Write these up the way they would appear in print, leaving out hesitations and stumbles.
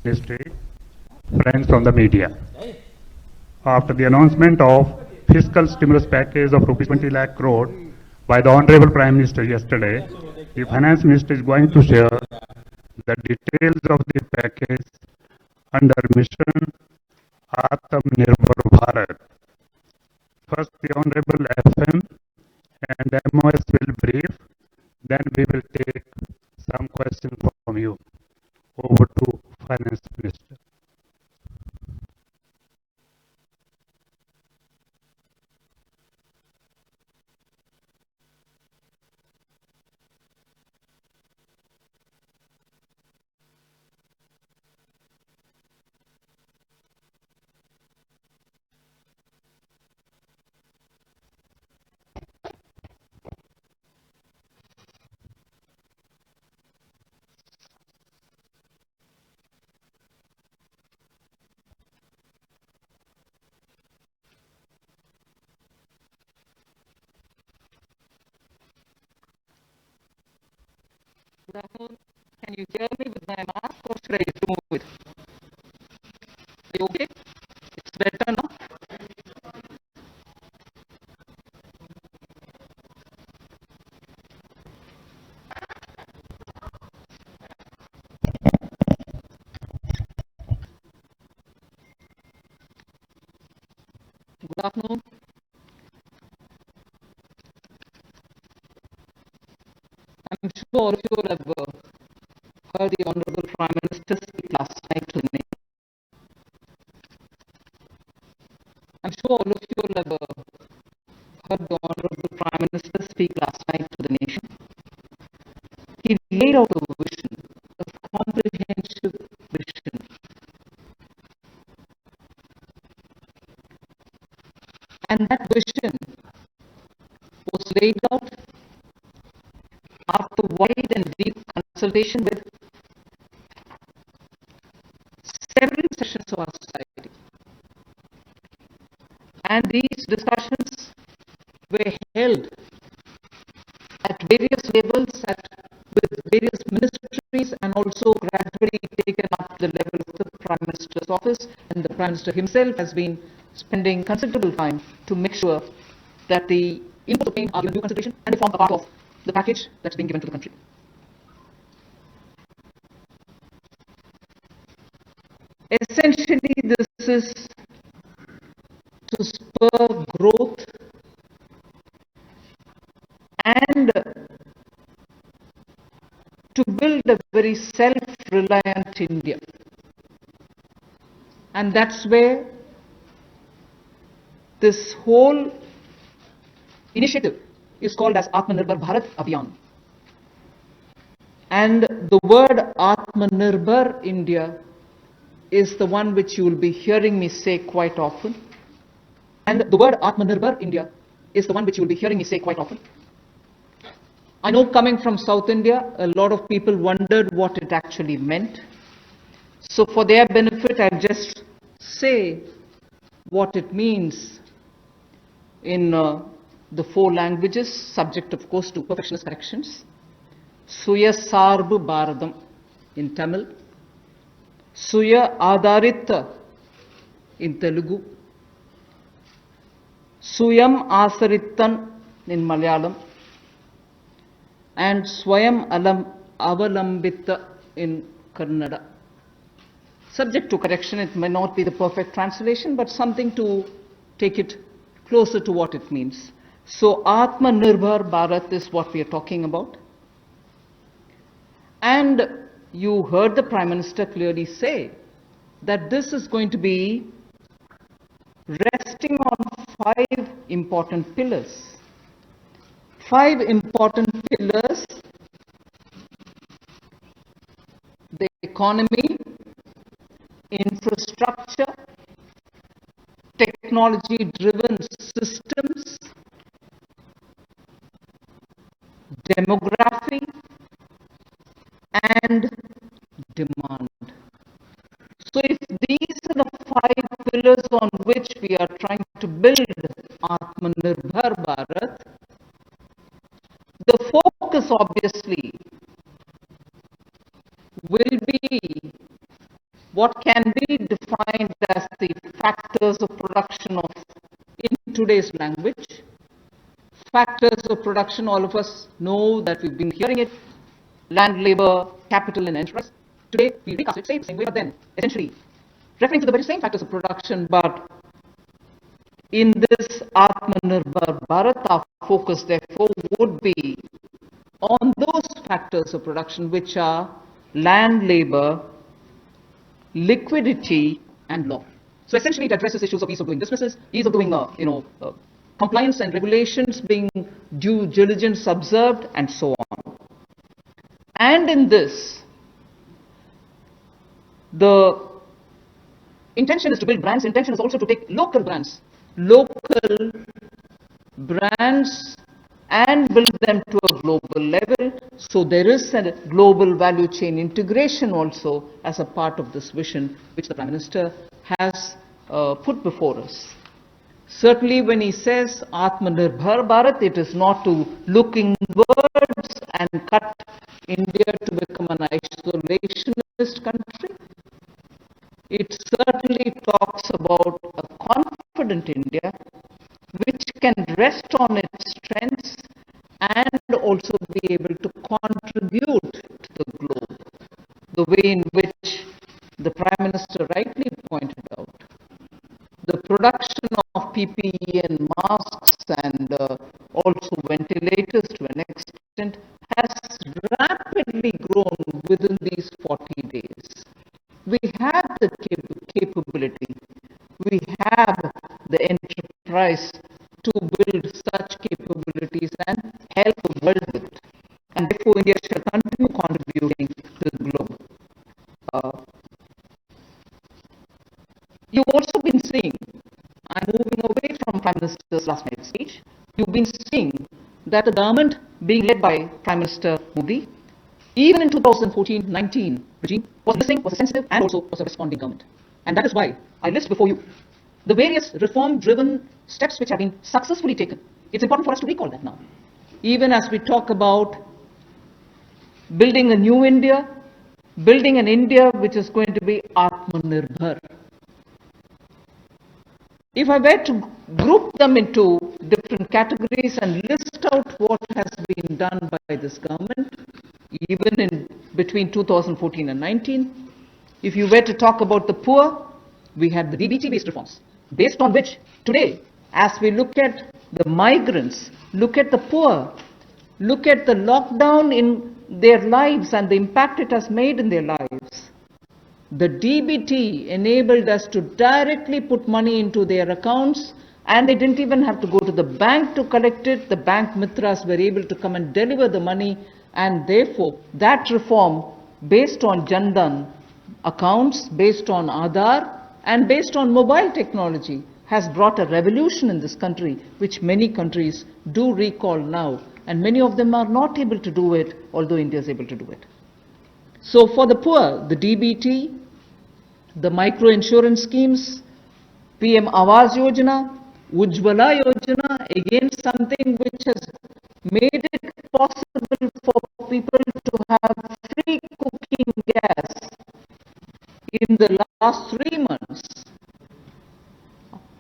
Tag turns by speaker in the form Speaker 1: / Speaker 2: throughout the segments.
Speaker 1: Ministry, friends from the media. After the announcement of fiscal stimulus package of rupees 20 lakh crore by the Honorable Prime Minister yesterday, the Finance Minister is going to share the details of the package under Mission Atmanirbhar Bharat. First, the Honorable FM and MOS will brief, then we will take some questions from you. Over to Finance Minister.
Speaker 2: Good afternoon. Can you hear me with my mask or should I remove it? Are you okay? It's better now? Good afternoon. I'm sure all of you have heard the Honorable Prime Minister speak last night to the nation. I'm sure all of you have heard the Honorable Prime Minister speak last night to the nation. He laid out a vision, a comprehensive vision. And that vision was laid out after wide and deep consultation with several sections of our society. And these discussions were held at various levels, with various ministries, and also gradually taken up to the level of the Prime Minister's office. And the Prime Minister himself has been spending considerable time to make sure that the inputs obtained are given due consideration and they form a part of the package that's being given to the country. Essentially, this is to spur growth and to build a very self-reliant India. And that's where this whole initiative is called as Atmanirbhar Bharat Abhiyan. And the word Atmanirbhar India is the one which you will be hearing me say quite often. And the word Atmanirbhar India is the one which you will be hearing me say quite often. I know, coming from South India, a lot of people wondered what it actually meant. So for their benefit, I'll just say what it means in the 4 languages, subject of course to perfectionist corrections. Suya Sarbu Bharadam in Tamil, Suya Adharita in Telugu, Suyam Asarittan in Malayalam, and Swayam Avalambita in Kannada. Subject to correction, it may not be the perfect translation, but something to take it closer to what it means. So Atmanirbhar Bharat is what we are talking about. And you heard the Prime Minister clearly say that this is going to be resting on 5 important pillars. 5 important pillars: the economy, infrastructure, technology-driven systems, demography, and demand. So if these are the 5 pillars on which we are trying to build Atmanirbhar Bharat, the focus obviously will be what can be defined as the factors of production of, in today's language. Factors of production, all of us know that we've been hearing it: land, labor, capital, and enterprise. Today, we recast it, say it the same way, but then essentially referring to the very same factors of production, but in this Atmanirbhar Bharat, our focus therefore would be on those factors of production which are land, labor, liquidity, and law. So essentially, it addresses issues of ease of doing businesses, ease of doing, compliance and regulations being due diligence observed, and so on. And in this, the intention is to build brands. Intention is also to take local brands, and build them to a global level. So there is a global value chain integration also as a part of this vision which the Prime Minister has put before us. Certainly when he says Atmanirbhar Bharat, it is not to look inwards and cut India to become an isolationist country. It certainly talks about a confident India which can rest on its strengths and also be able to contribute to the globe, the way in which the Prime Minister rightly pointed out. The production of PPE and masks and also ventilators to an extent has rapidly grown within these 40 days. We have the capability, we have the enterprise to build such capabilities and help the world with it. And therefore, India shall continue contributing to the globe. You've also been seeing, I'm moving away from Prime Minister's last minute speech, you've been seeing that the government being led by Prime Minister Modi, even in 2014-19 regime, was listening, was sensitive, and also was a responding government. And that is why I list before you the various reform-driven steps which have been successfully taken. It's important for us to recall that now. Even as we talk about building a new India, building an India which is going to be Atmanirbhar. If I were to group them into different categories and list out what has been done by this government, even in between 2014 and 19, if you were to talk about the poor, we had the DBT-based reforms, based on which today, as we look at the migrants, look at the poor, look at the lockdown in their lives and the impact it has made in their lives, the DBT enabled us to directly put money into their accounts, and they didn't even have to go to the bank to collect it. The bank mitras were able to come and deliver the money, and therefore that reform based on Jan Dhan accounts, based on Aadhaar, and based on mobile technology has brought a revolution in this country, which many countries do recall now, and many of them are not able to do it, although India is able to do it. So for the poor, the DBT, the micro insurance schemes, PM Awas Yojana, Ujjwala Yojana, again something which has made it possible for people to have free cooking gas in the last 3 months.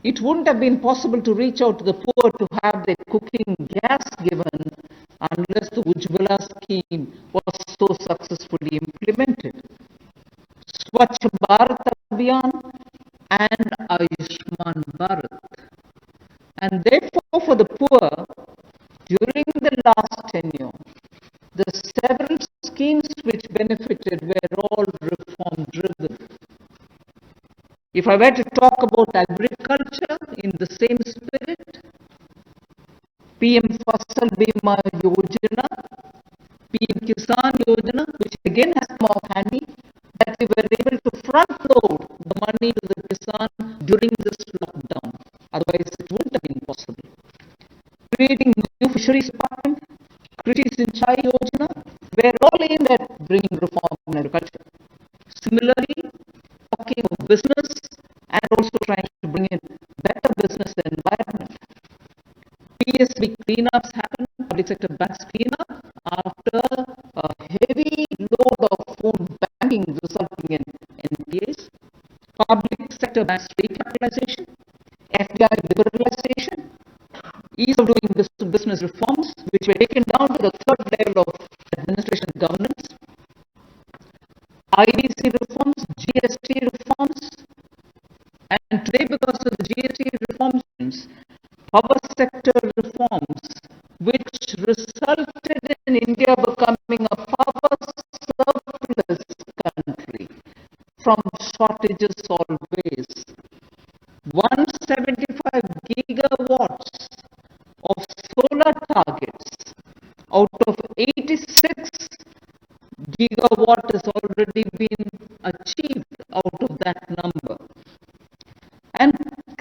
Speaker 2: It wouldn't have been possible to reach out to the poor to have their cooking gas given unless the Ujjwala scheme was so successfully implemented. Swachh Bharat Abhiyan and Ayushman Bharat. And therefore for the poor, during the last tenure, the several schemes which benefited were all reform driven. If I were to talk about agriculture in the same spirit, PM Fasal Bima Yojana, PM Kisan Yojana, which again has come off handy, that we were able to front load the money to the Kisan during this lockdown. Otherwise, it wouldn't have been possible. Creating new fisheries department, Krishi Sinchai Yojana, were all aimed at bringing reform in agriculture. Similarly, talking of business and also trying to bring in better business environment. PSB cleanups happened, public sector banks cleanup, after a heavy load of phone banking resulting in NPAs. sector banks recapitalization, FDI liberalization, ease of doing business reforms, which were taken down to the third level of administration governance, IDC reforms, GST reforms, and today because of the GST reforms, power sector reforms, which resulted in India becoming a power surplus country from shortages always. 175 gigawatts of solar targets out of 86 gigawatt has already been achieved out of that number, and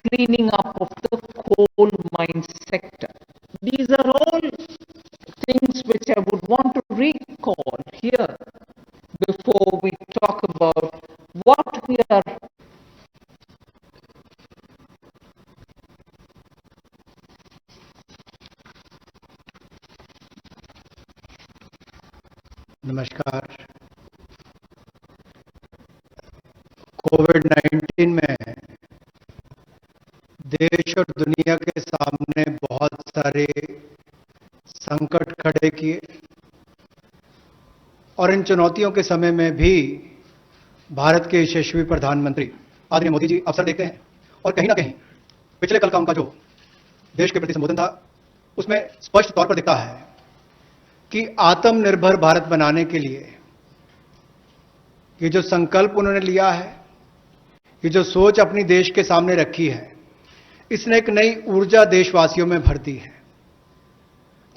Speaker 2: cleaning up of the coal mine sector. These are all things which I would want to recall here before we talk about what we are
Speaker 3: नमस्कार। कोविड-19 में देश और दुनिया के सामने बहुत सारे संकट खड़े किए और इन चुनौतियों के समय में भी भारत के यशस्वी प्रधानमंत्री आदरणीय मोदी जी अवसर देखते हैं और कहीं ना कहीं पिछले कल का उनका जो देश के प्रति संबोधन था उसमें स्पष्ट तौर पर दिखता है कि आत्मनिर्भर भारत बनाने के लिए ये जो संकल्प उन्होंने लिया है, ये जो सोच अपनी देश के सामने रखी है, इसने एक नई ऊर्जा देशवासियों में भर दी है।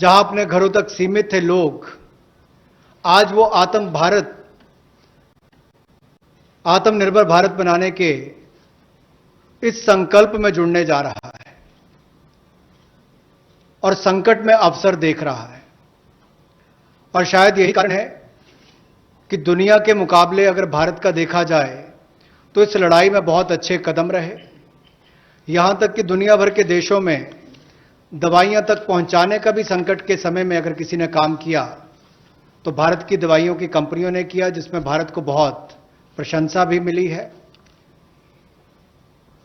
Speaker 3: जहां अपने घरों तक सीमित थे लोग, आज वो आत्मनिर्भर भारत बनाने के इस संकल्प में जुड़ने जा रहा है और संकट में अवसर देख रहा है। और शायद यही कारण है कि दुनिया के मुकाबले अगर भारत का देखा जाए तो इस लड़ाई में बहुत अच्छे कदम रहे। यहां तक कि दुनिया भर के देशों में दवाइयां तक पहुंचाने का भी संकट के समय में अगर किसी ने काम किया तो भारत की दवाइयों की कंपनियों ने किया, जिसमें भारत को बहुत प्रशंसा भी मिली है।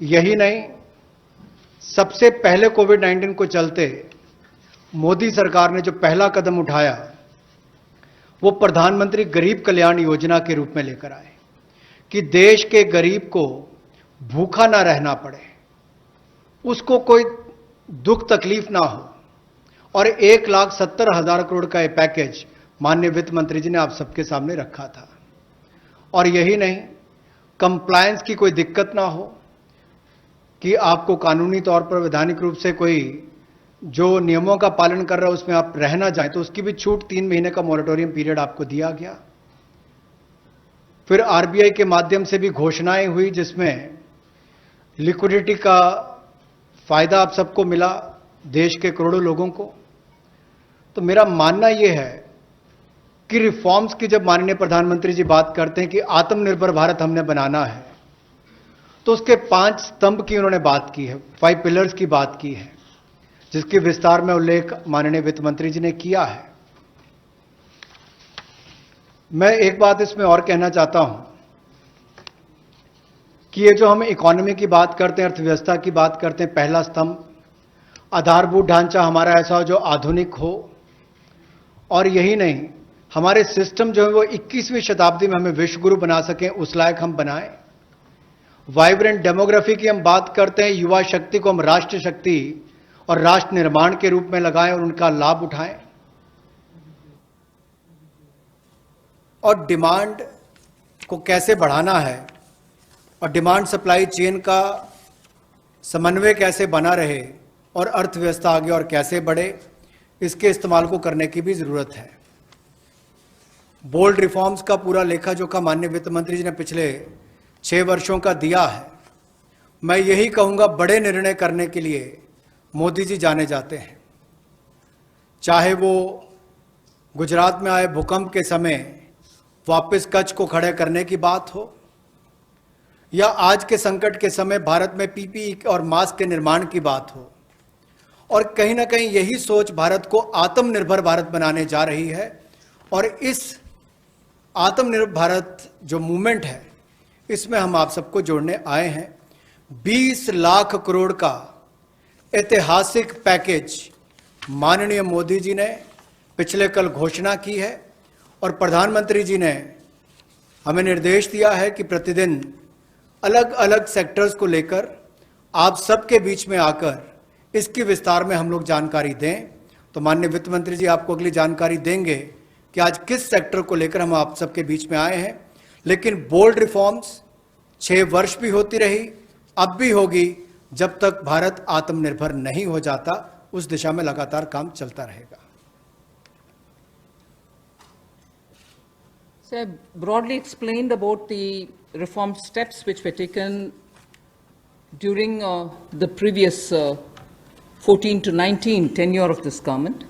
Speaker 3: यही नहीं, सबसे पहले कोविड-19 को चलते मोदी सरकार ने जो पहला कदम उठाया वो प्रधानमंत्री गरीब कल्याण योजना के रूप में लेकर आए कि देश के गरीब को भूखा ना रहना पड़े, उसको कोई दुख तकलीफ ना हो। और 1,70,000 करोड़ का ये पैकेज माननीय वित्त मंत्री जी ने आप सबके सामने रखा था। और यही नहीं, कंप्लायंस की कोई दिक्कत ना हो कि आपको कानूनी तौर पर वैधानिक रूप से कोई जो नियमों का पालन कर रहा है उसमें आप रहना जाए तो उसकी भी छूट 3 महीने का मॉरेटोरियम पीरियड आपको दिया गया। फिर आरबीआई के माध्यम से भी घोषणाएं हुई जिसमें लिक्विडिटी का फायदा आप सबको मिला, देश के करोड़ों लोगों को। तो मेरा मानना यह है कि रिफॉर्म्स की जब माननीय प्रधानमंत्री जी बात करते हैं कि आत्मनिर्भर भारत हमने बनाना है, तो उसके 5 स्तंभ की उन्होंने बात की है, 5 पिलर्स की बात की है, जिसके विस्तार में उल्लेख माननीय वित्त मंत्री जी ने किया है। मैं एक बात इसमें और कहना चाहता हूं कि ये जो हम इकोनॉमी की बात करते हैं, अर्थव्यवस्था की बात करते हैं, पहला स्तंभ आधारभूत ढांचा हमारा ऐसा हो जो आधुनिक हो। और यही नहीं, हमारे सिस्टम जो है वो 21वीं शताब्दी में हमें विश्व गुरु बना सकें, उस लायक हम बनाएं। वाइब्रेंट डेमोग्राफी की हम बात करते हैं, युवा शक्ति को हम राष्ट्र शक्ति और राष्ट्र निर्माण के रूप में लगाएं और उनका लाभ उठाएं। और डिमांड को कैसे बढ़ाना है और डिमांड सप्लाई चेन का समन्वय कैसे बना रहे और अर्थव्यवस्था आगे और कैसे बढ़े, इसके इस्तेमाल को करने की भी जरूरत है। बोल्ड रिफॉर्म्स का पूरा लेखा जोखा माननीय वित्त मंत्री जी ने पिछले 6 वर्षों का दिया है। मैं यही कहूंगा, बड़े निर्णय करने के लिए मोदी जी जाने जाते हैं। चाहे वो गुजरात में आए भूकंप के समय वापस कच्छ को खड़े करने की बात हो, या आज के संकट के समय भारत में पीपीई और मास्क के निर्माण की बात हो। और कहीं ना कहीं यही सोच भारत को आत्मनिर्भर भारत बनाने जा रही है। और इस आत्मनिर्भर भारत जो मूवमेंट है, इसमें हम आप सबको जोड़ने आए हैं। 20 लाख करोड़ का ऐतिहासिक पैकेज माननीय मोदी जी ने पिछले कल घोषणा की है और प्रधानमंत्री जी ने हमें निर्देश दिया है कि प्रतिदिन अलग अलग सेक्टर्स को लेकर आप सबके बीच में आकर इसकी विस्तार में हम लोग जानकारी दें। तो माननीय वित्त मंत्री जी आपको अगली जानकारी देंगे कि आज किस सेक्टर को लेकर हम आप सबके बीच में आए हैं। लेकिन बोल्ड रिफॉर्म्स 6 वर्ष भी होती रही, अब भी होगी, जब तक भारत आत्मनिर्भर नहीं हो जाता उस दिशा में लगातार काम चलता रहेगा।
Speaker 2: So I broadly explained about the reform steps which were taken during the previous 14 to 19 tenure of this government.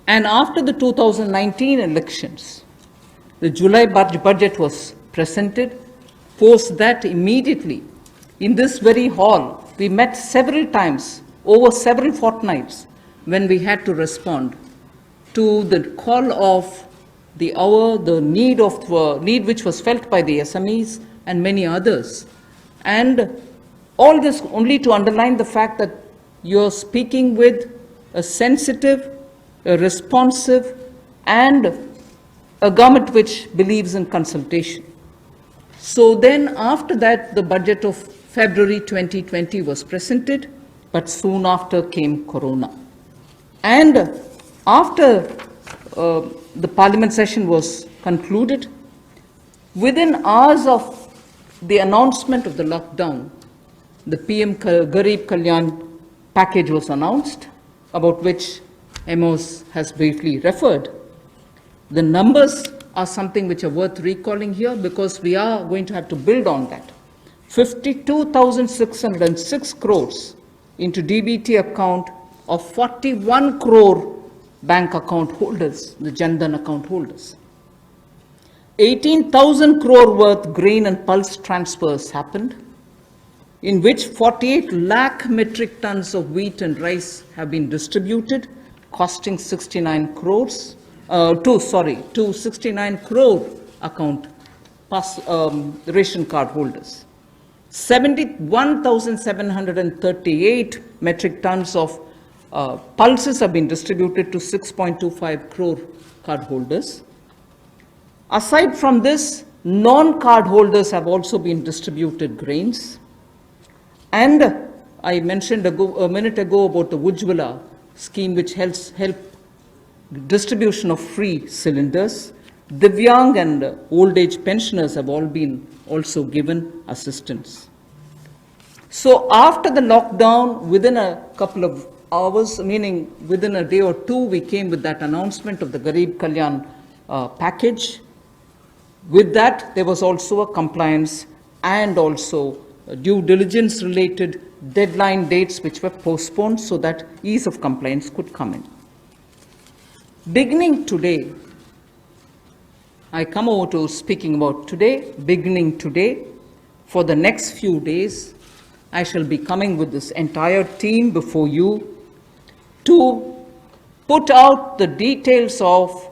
Speaker 2: And after the 2019 elections, the July budget was presented. Post that, immediately, in this very hall, we met several times, over several fortnights, when we had to respond to the call of the hour, the need which was felt by the SMEs and many others. And all this only to underline the fact that you're speaking with a sensitive, a responsive, and a government which believes in consultation. So then after that, the budget of February 2020 was presented, but soon after came Corona. And after the parliament session was concluded, within hours of the announcement of the lockdown, the PM Garib Kalyan package was announced, about which Amos has briefly referred. The numbers are something which are worth recalling here because we are going to have to build on that. 52,606 crores into DBT account of 41 crore bank account holders, the Jan Dhan account holders. 18,000 crore worth grain and pulse transfers happened, in which 48 lakh metric tons of wheat and rice have been distributed, costing 69 crores, to 69 crore account ration card holders. 71,738 metric tons of pulses have been distributed to 6.25 crore card holders. Aside from this, non-card holders have also been distributed grains. And I mentioned a minute ago about the Ujjwala scheme, which helps distribution of free cylinders. Divyang and old age pensioners have all been also given assistance. So after the lockdown, within a couple of hours, meaning within a day or two, we came with that announcement of the Garib Kalyan package. With that, there was also a compliance and also due diligence related deadline dates which were postponed so that ease of compliance could come in. Beginning today, I come over to speaking about today. Beginning today, for the next few days, I shall be coming with this entire team before you to put out the details of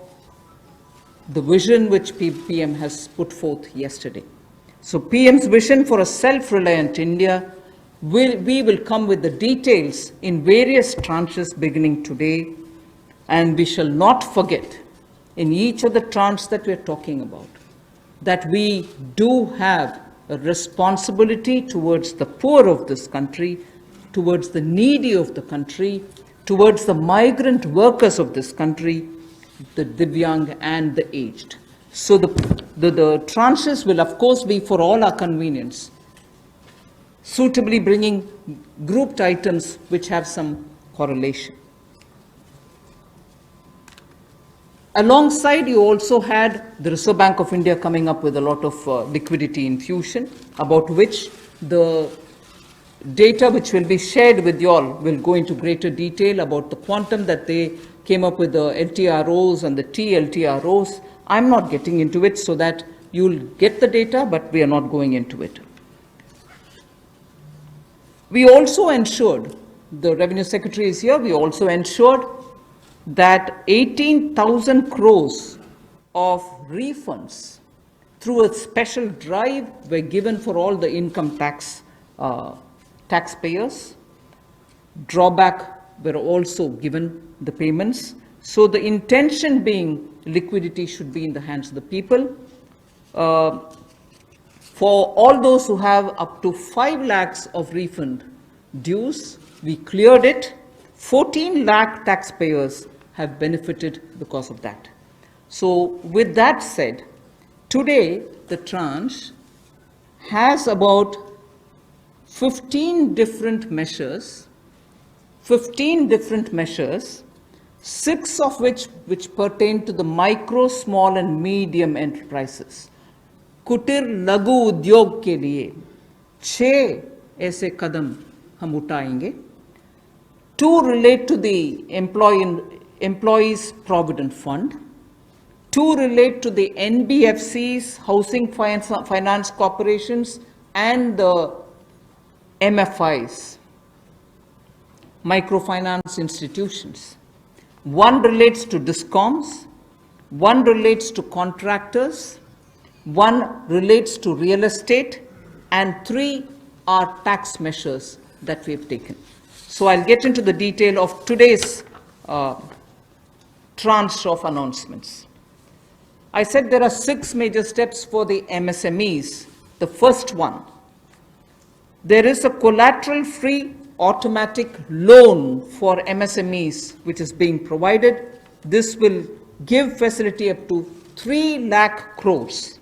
Speaker 2: the vision which PM has put forth yesterday. So PM's vision for a self-reliant India, we will come with the details in various tranches beginning today, and we shall not forget in each of the tranches that we are talking about that we do have a responsibility towards the poor of this country, towards the needy of the country, towards the migrant workers of this country, the Divyang and the aged. So the tranches will of course be for all our convenience, suitably bringing grouped items which have some correlation. Alongside, you also had the Reserve Bank of India coming up with a lot of liquidity infusion, about which the data which will be shared with you all will go into greater detail about the quantum that they came up with, the LTROs and the TLTROs. I'm not getting into it so that you'll get the data, but we are not going into it. We also ensured, the Revenue Secretary is here, we also ensured that 18,000 crores of refunds through a special drive were given for all the income tax taxpayers. Drawback were also given the payments. So the intention being liquidity should be in the hands of the people. For all those who have up to 5 lakhs of refund dues, we cleared it. 14 lakh taxpayers have benefited because of that. So with that said, today the tranche has about 15 different measures, 6 of which pertain to the micro, small and medium enterprises. कुटीर लघु उद्योग के लिए 6 ऐसे कदम हम उठाएंगे. 2 relate to the employees provident fund. 2 relate to the NBFCs, housing finance corporations and the MFIs, microfinance institutions. 1 relates to DISCOMs, 1 relates to contractors, 1 relates to real estate, and 3 are tax measures that we have taken. So I'll get into the detail of today's tranche of announcements. I said there are 6 major steps for the MSMEs. The first one, there is a collateral-free automatic loan for MSMEs which is being provided. This will give facility up to 3 lakh crores.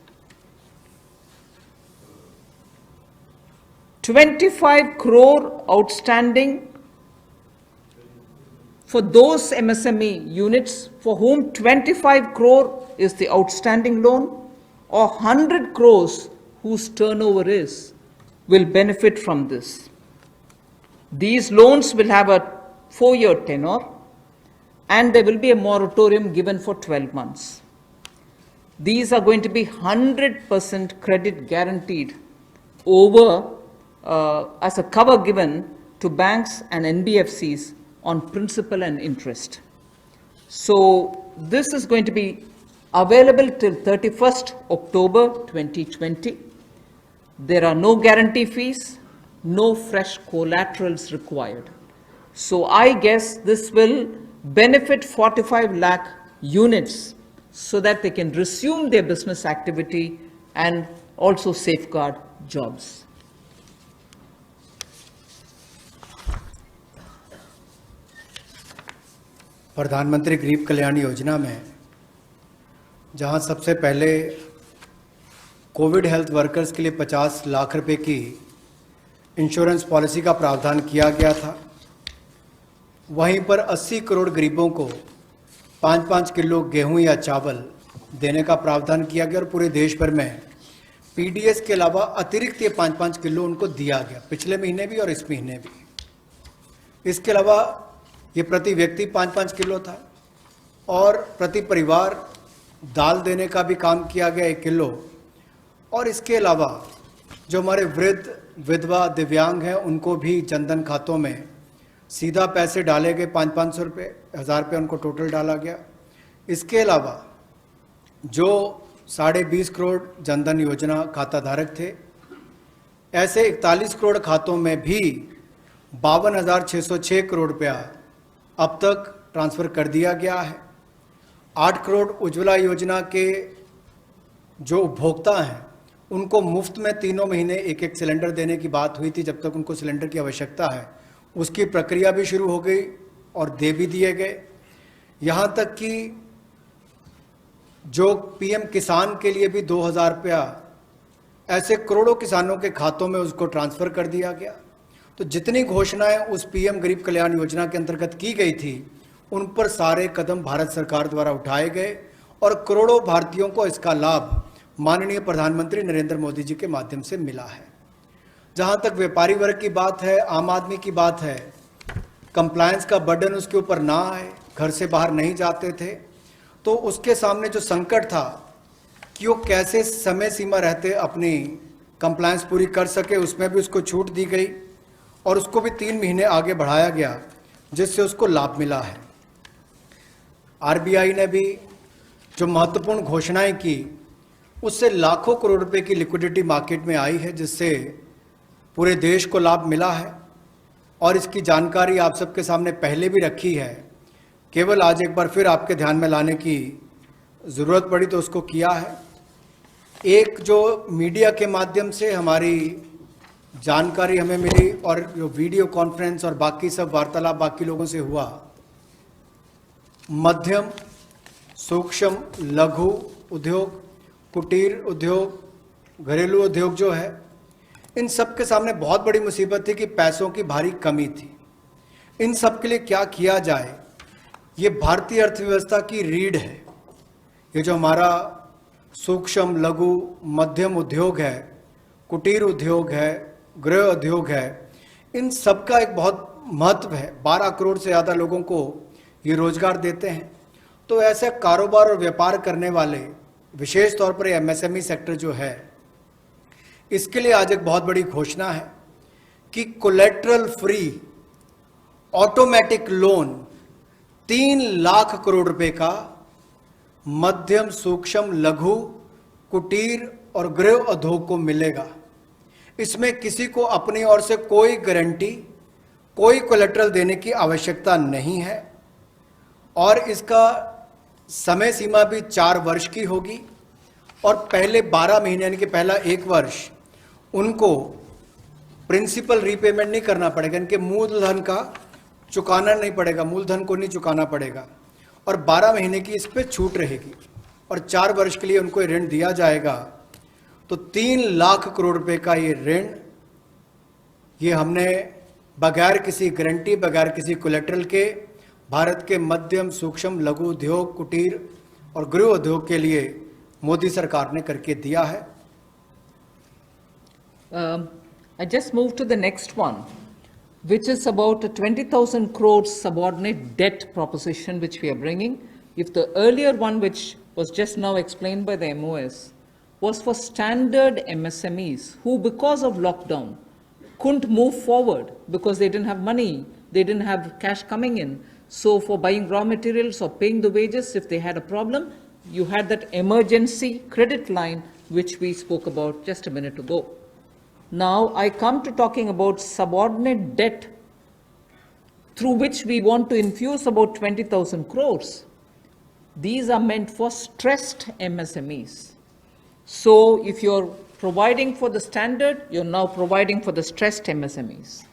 Speaker 2: 25 crore outstanding for those MSME units for whom 25 crore is the outstanding loan, or 100 crores whose turnover will benefit from this. These loans will have a 4-year tenure and there will be a moratorium given for 12 months. These are going to be 100% credit guaranteed over as a cover given to banks and NBFCs on principal and interest. So this is going to be available till 31st October 2020. There are no guarantee fees, no fresh collaterals required. So I guess this will benefit 45 lakh units so that they can resume their business activity and also safeguard jobs.
Speaker 3: प्रधानमंत्री गरीब कल्याण योजना में जहां सबसे पहले Covid health workers के लिए 50 लाख रुपए की इंश्योरेंस पॉलिसी का प्रावधान किया गया था, वहीं पर 80 करोड़ गरीबों को 5-5 किलो गेहूं या चावल देने का प्रावधान किया गया और पूरे देश भर में पीडीएस के अलावा अतिरिक्त ये 5-5 किलो उनको दिया गया, पिछले महीने भी और इस महीने भी। इसके अलावा ये प्रति व्यक्ति 5-5 किलो था और प्रति परिवार दाल देने का भी काम किया गया 1 किलो। और इसके अलावा जो हमारे वृद्ध, विधवा, दिव्यांग हैं उनको भी जनधन खातों में सीधा पैसे डाले गए, 500-500 रुपये, 1000 रुपये उनको टोटल डाला गया। इसके अलावा जो 20.5 करोड़ जनधन योजना खाता धारक थे, ऐसे 41 करोड़ खातों में भी 52,606 करोड़ रुपया अब तक ट्रांसफ़र कर दिया गया है। 8 करोड़ उज्ज्वला योजना के जो उपभोक्ता हैं उनको मुफ्त में 3 महीने 1-1 सिलेंडर देने की बात हुई थी, जब तक उनको सिलेंडर की आवश्यकता है। उसकी प्रक्रिया भी शुरू हो गई और दे भी दिए गए। यहाँ तक कि जो पीएम किसान के लिए भी 2,000 रुपया ऐसे करोड़ों किसानों के खातों में उसको ट्रांसफ़र कर दिया गया। तो जितनी घोषणाएं उस पीएम गरीब कल्याण योजना के अंतर्गत की गई थी, उन पर सारे कदम भारत सरकार द्वारा उठाए गए और करोड़ों भारतीयों को इसका लाभ माननीय प्रधानमंत्री नरेंद्र मोदी जी के माध्यम से मिला है। जहां तक व्यापारी वर्ग की बात है, आम आदमी की बात है, कंप्लायंस का बर्डन उसके ऊपर ना आए, घर से बाहर नहीं जाते थे, तो उसके सामने जो संकट था कि वो कैसे समय सीमा रहते अपनी कंप्लायंस पूरी कर सके, उसमें भी उसको छूट दी गई और उसको भी 3 महीने आगे बढ़ाया गया, जिससे उसको लाभ मिला है। आरबीआई ने भी जो महत्वपूर्ण घोषणाएं की उससे लाखों करोड़ रुपए की लिक्विडिटी मार्केट में आई है, जिससे पूरे देश को लाभ मिला है। और इसकी जानकारी आप सबके सामने पहले भी रखी है, केवल आज एक बार फिर आपके ध्यान में लाने की ज़रूरत पड़ी तो उसको किया है। एक जो मीडिया के माध्यम से हमारी जानकारी हमें मिली और जो वीडियो कॉन्फ्रेंस और बाकी सब वार्तालाप बाकी लोगों से हुआ, मध्यम सूक्ष्म लघु उद्योग, कुटीर उद्योग, घरेलू उद्योग जो है, इन सब के सामने बहुत बड़ी मुसीबत थी कि पैसों की भारी कमी थी। इन सब के लिए क्या किया जाए, ये भारतीय अर्थव्यवस्था की रीढ़ है। ये जो हमारा सूक्ष्म लघु मध्यम उद्योग है, कुटीर उद्योग है, गृह उद्योग है, इन सब का एक बहुत महत्व है। 12 करोड़ से ज़्यादा लोगों को ये रोजगार देते हैं। तो ऐसे कारोबार और व्यापार करने वाले, विशेष तौर पर एमएसएमई सेक्टर जो है, इसके लिए आज एक बहुत बड़ी घोषणा है कि collateral free automatic loan 3 lakh crore रुपए का मध्यम सूक्ष्म लघु कुटीर और गृह उद्योग को मिलेगा। इसमें किसी को अपनी ओर से कोई गारंटी, कोई कोलेटरल देने की आवश्यकता नहीं है और इसका समय सीमा भी 4 वर्ष की होगी और पहले 12 महीने यानी कि पहला 1 वर्ष उनको प्रिंसिपल रीपेमेंट नहीं करना पड़ेगा, इनके मूलधन का चुकाना नहीं पड़ेगा, मूलधन को नहीं चुकाना पड़ेगा और 12 महीने की इस पर छूट रहेगी और 4 वर्ष के लिए उनको ऋण दिया जाएगा। तो 3 लाख करोड़ रुपए का ये ऋण, ये हमने बगैर किसी गारंटी, बगैर किसी कोलेटरल के भारत के मध्यम सूक्ष्म लघु उद्योग, कुटीर और गृह उद्योग के लिए मोदी सरकार ने करके दिया है।
Speaker 2: I just move to the next one, which is about a 20,000 crore subordinate debt proposition which we are bringing. If the earlier one, which was just now explained by the MOS, was for standard MSMEs who, because of lockdown, couldn't move forward because they didn't have money, they didn't have cash coming in. So for buying raw materials or paying the wages, if they had a problem, you had that emergency credit line which we spoke about just a minute ago. Now I come to talking about subordinate debt through which we want to infuse about 20,000 crores. These are meant for stressed MSMEs. So if you're providing for the standard, you're now providing for the stressed MSMEs.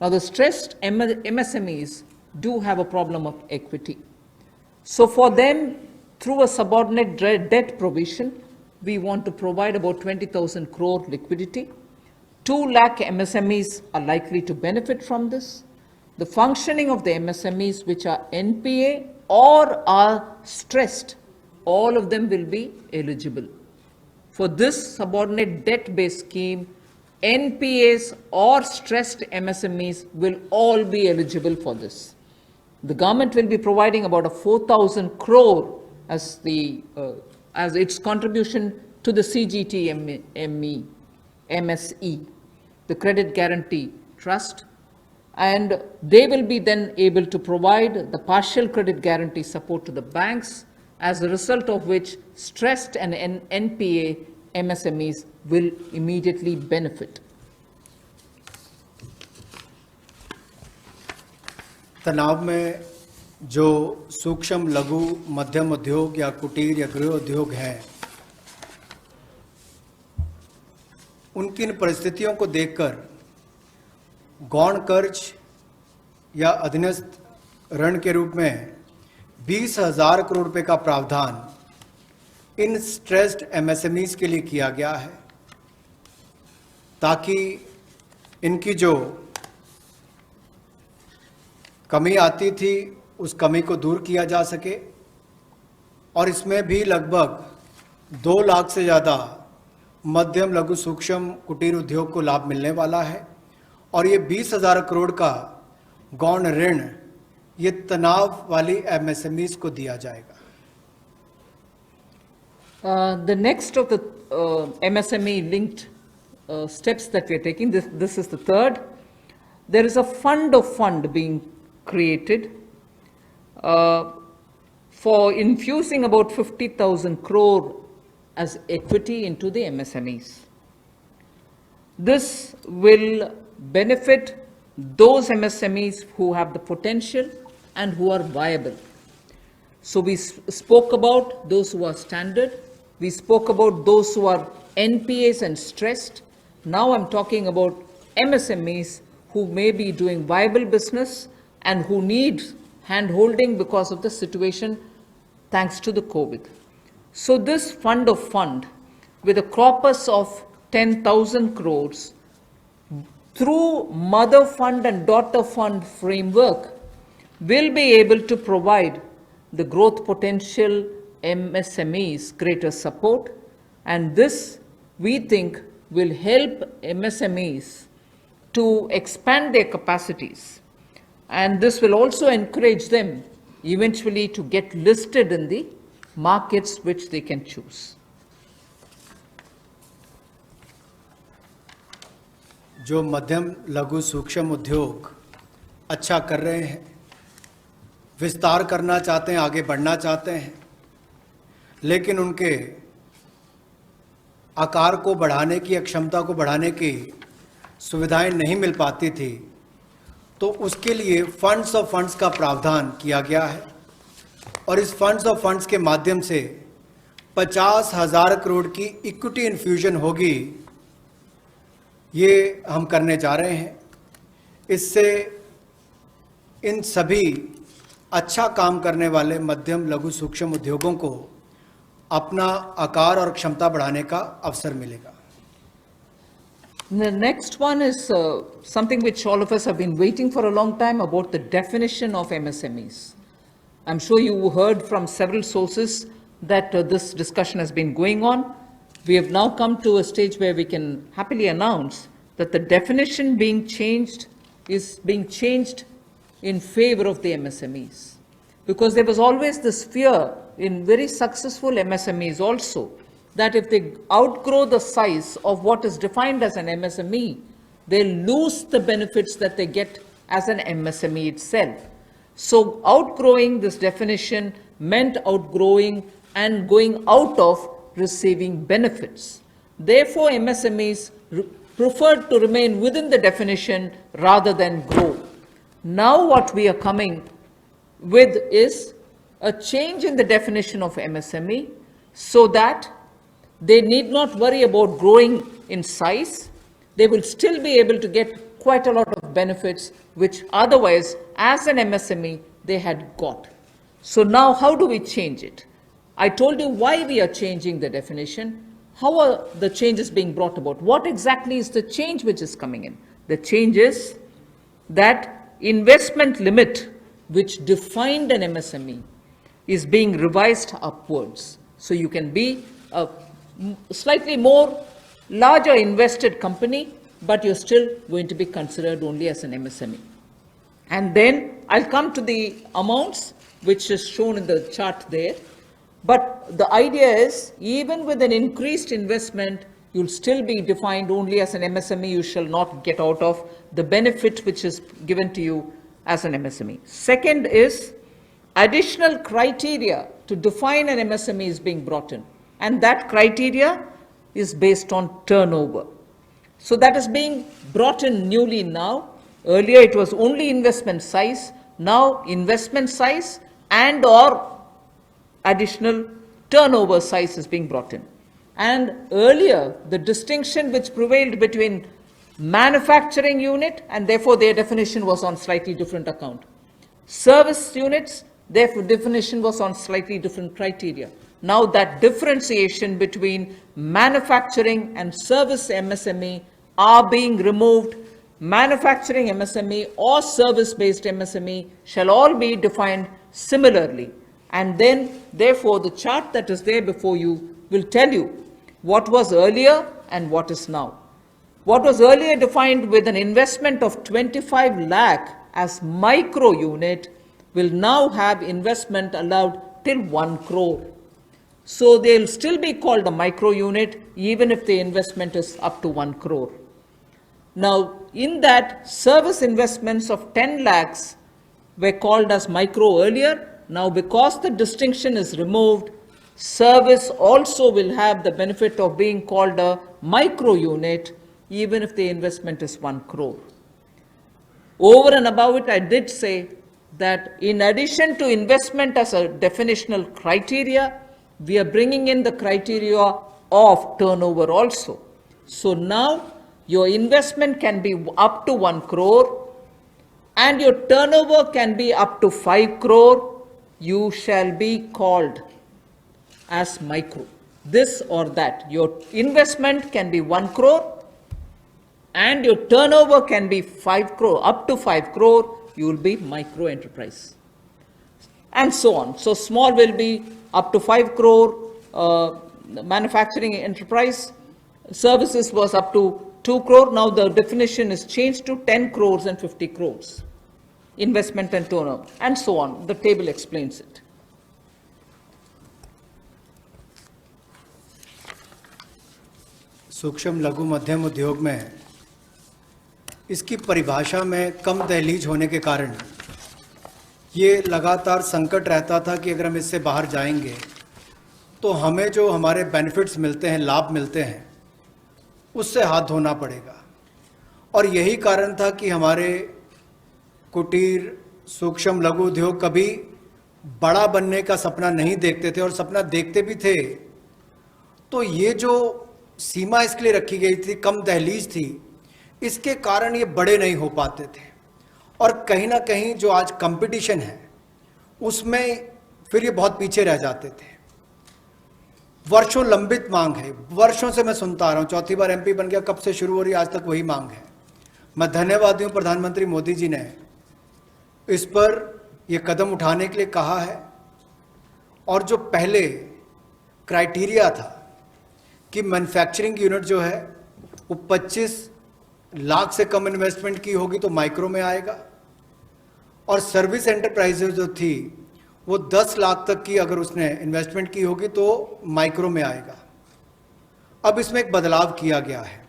Speaker 2: Now the stressed MSMEs do have a problem of equity. So for them, through a subordinate debt provision, we want to provide about 20,000 crore liquidity. 2 lakh MSMEs are likely to benefit from this. The functioning of the MSMEs which are NPA or are stressed, all of them will be eligible. For this subordinate debt-based scheme, NPAs or stressed MSMEs will all be eligible for this. The government will be providing about a 4,000 crore as its contribution to the CGTMSE, the Credit Guarantee Trust, and they will be then able to provide the partial credit guarantee support to the banks, as a result of which stressed and NPA MSMEs will immediately benefit.
Speaker 3: तनाव में जो सूक्ष्म लघु मध्यम उद्योग या कुटीर या गृह उद्योग हैं, उनकी इन परिस्थितियों को देखकर गौण कर्ज या अधीनस्थ ऋण के रूप में 20,000 करोड़ रुपए का प्रावधान इन स्ट्रेस्ड एमएसएमईज के लिए किया गया है, ताकि इनकी जो कमी आती थी उस कमी को दूर किया जा सके। और इसमें भी लगभग 2 लाख से ज़्यादा मध्यम लघु सूक्ष्म कुटीर उद्योग को लाभ मिलने वाला है और ये 20,000 करोड़ का गौण ऋण ये तनाव वाली एमएसएमईज को दिया जाएगा।
Speaker 2: The next of the MSME linked steps that we are taking, this is the third. There is a fund of fund being created for infusing about 50,000 crore as equity into the MSMEs. This will benefit those MSMEs who have the potential and who are viable. So we spoke about those who are standard, we spoke about those who are NPAs and stressed. Now I'm talking about MSMEs who may be doing viable business and who need hand-holding because of the situation thanks to the COVID. So this fund of fund with a corpus of 10,000 crores through mother fund and daughter fund framework will be able to provide the growth potential MSMEs greater support, and this we think will help MSMEs to expand their capacities, and this will also encourage them eventually to get listed in the markets which they can choose.
Speaker 3: जो मध्यम लघु सूक्ष्म उद्योग अच्छा कर रहे हैं, विस्तार करना चाहते हैं, आगे बढ़ना चाहते हैं, लेकिन उनके आकार को बढ़ाने की, क्षमता को बढ़ाने की सुविधाएं नहीं मिल पाती थी, तो उसके लिए फंड्स ऑफ फंड्स का प्रावधान किया गया है और इस फंड्स ऑफ फंड्स के माध्यम से 50,000 करोड़ की इक्विटी इन्फ्यूजन होगी, ये हम करने जा रहे हैं। इससे इन सभी अच्छा काम करने वाले मध्यम लघु सूक्ष्म उद्योगों को अपना आकार और क्षमता बढ़ाने का अवसर मिलेगा।
Speaker 2: The next one is something which all of us have been waiting for a long time, about the definition of MSMEs. I'm sure you heard from several sources that this discussion has been going on. We have now come to a stage where we can happily announce that the definition being changed is being changed in favor of the MSMEs. Because there was always this fear in very successful MSMEs also, that if they outgrow the size of what is defined as an MSME, they'll lose the benefits that they get as an MSME itself. So outgrowing this definition meant outgrowing and going out of receiving benefits. Therefore, MSMEs preferred to remain within the definition rather than grow. Now what we are coming with is a change in the definition of MSME so that they need not worry about growing in size. They will still be able to get quite a lot of benefits which otherwise, as an MSME, they had got. So now how do we change it? I told you why we are changing the definition. How are the changes being brought about? What exactly is the change which is coming in? The change is that investment limit which defined an MSME is being revised upwards. So you can be a slightly more larger invested company, but you're still going to be considered only as an MSME. And then I'll come to the amounts which is shown in the chart there. But the idea is, even with an increased investment, you'll still be defined only as an MSME. You shall not get out of the benefit which is given to you as an MSME. Second is, additional criteria to define an MSME is being brought in. And that criteria is based on turnover. So that is being brought in newly now. Earlier it was only investment size. Now investment size and or additional turnover size is being brought in. And earlier, the distinction which prevailed between manufacturing unit, and therefore their definition was on slightly different account. Service units, their definition was on slightly different criteria. Now that differentiation between manufacturing and service MSME are being removed. Manufacturing MSME or service-based MSME shall all be defined similarly. And then, therefore, the chart that is there before you will tell you what was earlier and what is now. What was earlier defined with an investment of 25 lakh as micro unit will now have investment allowed till 1 crore. So they'll still be called a micro unit even if the investment is up to 1 crore. Now, in that, service investments of 10 lakhs were called as micro earlier. Now, because the distinction is removed, service also will have the benefit of being called a micro unit, even if the investment is 1 crore. Over and above it, I did say that in addition to investment as a definitional criteria, we are bringing in the criteria of turnover also. So now your investment can be up to 1 crore and your turnover can be up to 5 crore. You shall be called as micro, this or that. Your investment can be 1 crore and your turnover can be 5 crore, up to 5 crore, you will be micro enterprise. And so on. So small will be up to 5 crore, manufacturing enterprise. Services was up to 2 crore. Now the definition is changed to 10 crores and 50 crores. Investment and turnover, and so on. The table explains it.
Speaker 3: सूक्ष्म लघु मध्यम उद्योग में इसकी परिभाषा में कम दहलीज होने के कारण ये लगातार संकट रहता था कि अगर हम इससे बाहर जाएंगे तो हमें जो हमारे बेनिफिट्स मिलते हैं, लाभ मिलते हैं, उससे हाथ धोना पड़ेगा। और यही कारण था कि हमारे कुटीर सूक्ष्म लघु उद्योग कभी बड़ा बनने का सपना नहीं देखते थे, और सपना देखते भी थे तो ये जो सीमा इसके लिए रखी गई थी, कम दहलीज थी, इसके कारण ये बड़े नहीं हो पाते थे। और कहीं ना कहीं जो आज कंपटीशन है उसमें फिर ये बहुत पीछे रह जाते थे। वर्षों लंबित मांग है, वर्षों से मैं सुनता आ रहा हूँ, चौथी बार एमपी बन गया, कब से शुरू हो रही, आज तक वही मांग है। मैं धन्यवादी हूँ प्रधानमंत्री मोदी जी ने इस पर यह कदम उठाने के लिए कहा है। और जो पहले क्राइटेरिया था कि मैन्युफैक्चरिंग यूनिट जो है वो 25 लाख से कम इन्वेस्टमेंट की होगी तो माइक्रो में आएगा, और सर्विस एंटरप्राइजेज जो थी वो 10 लाख तक की अगर उसने इन्वेस्टमेंट की होगी तो माइक्रो में आएगा। अब इसमें एक बदलाव किया गया है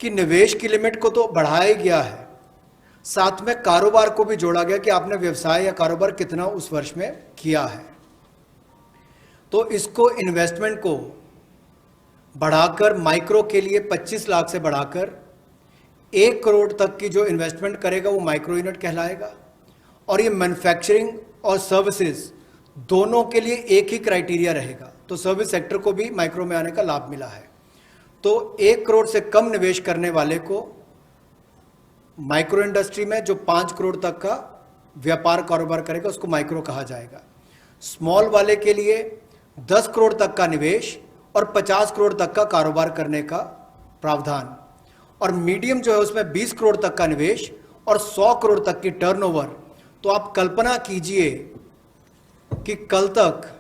Speaker 3: कि निवेश की लिमिट को तो बढ़ाया गया है, साथ में कारोबार को भी जोड़ा गया कि आपने व्यवसाय या कारोबार कितना उस वर्ष में किया है। तो इसको इन्वेस्टमेंट को बढ़ाकर माइक्रो के लिए 25 लाख से बढ़ाकर 1 करोड़ तक की जो इन्वेस्टमेंट करेगा वो माइक्रो यूनिट कहलाएगा। और ये मैन्युफैक्चरिंग और सर्विसेज दोनों के लिए एक ही क्राइटेरिया रहेगा, तो सर्विस सेक्टर को भी माइक्रो में आने का लाभ मिला है। तो 1 करोड़ से कम निवेश करने वाले को माइक्रो इंडस्ट्री में जो 5 करोड़ तक का व्यापार कारोबार करेगा उसको माइक्रो कहा जाएगा। स्मॉल वाले के लिए 10 करोड़ तक का निवेश और 50 करोड़ तक का कारोबार करने का प्रावधान, और मीडियम जो है उसमें 20 करोड़ तक का निवेश और 100 करोड़ तक की टर्नओवर। तो आप कल्पना कीजिए कि कल तक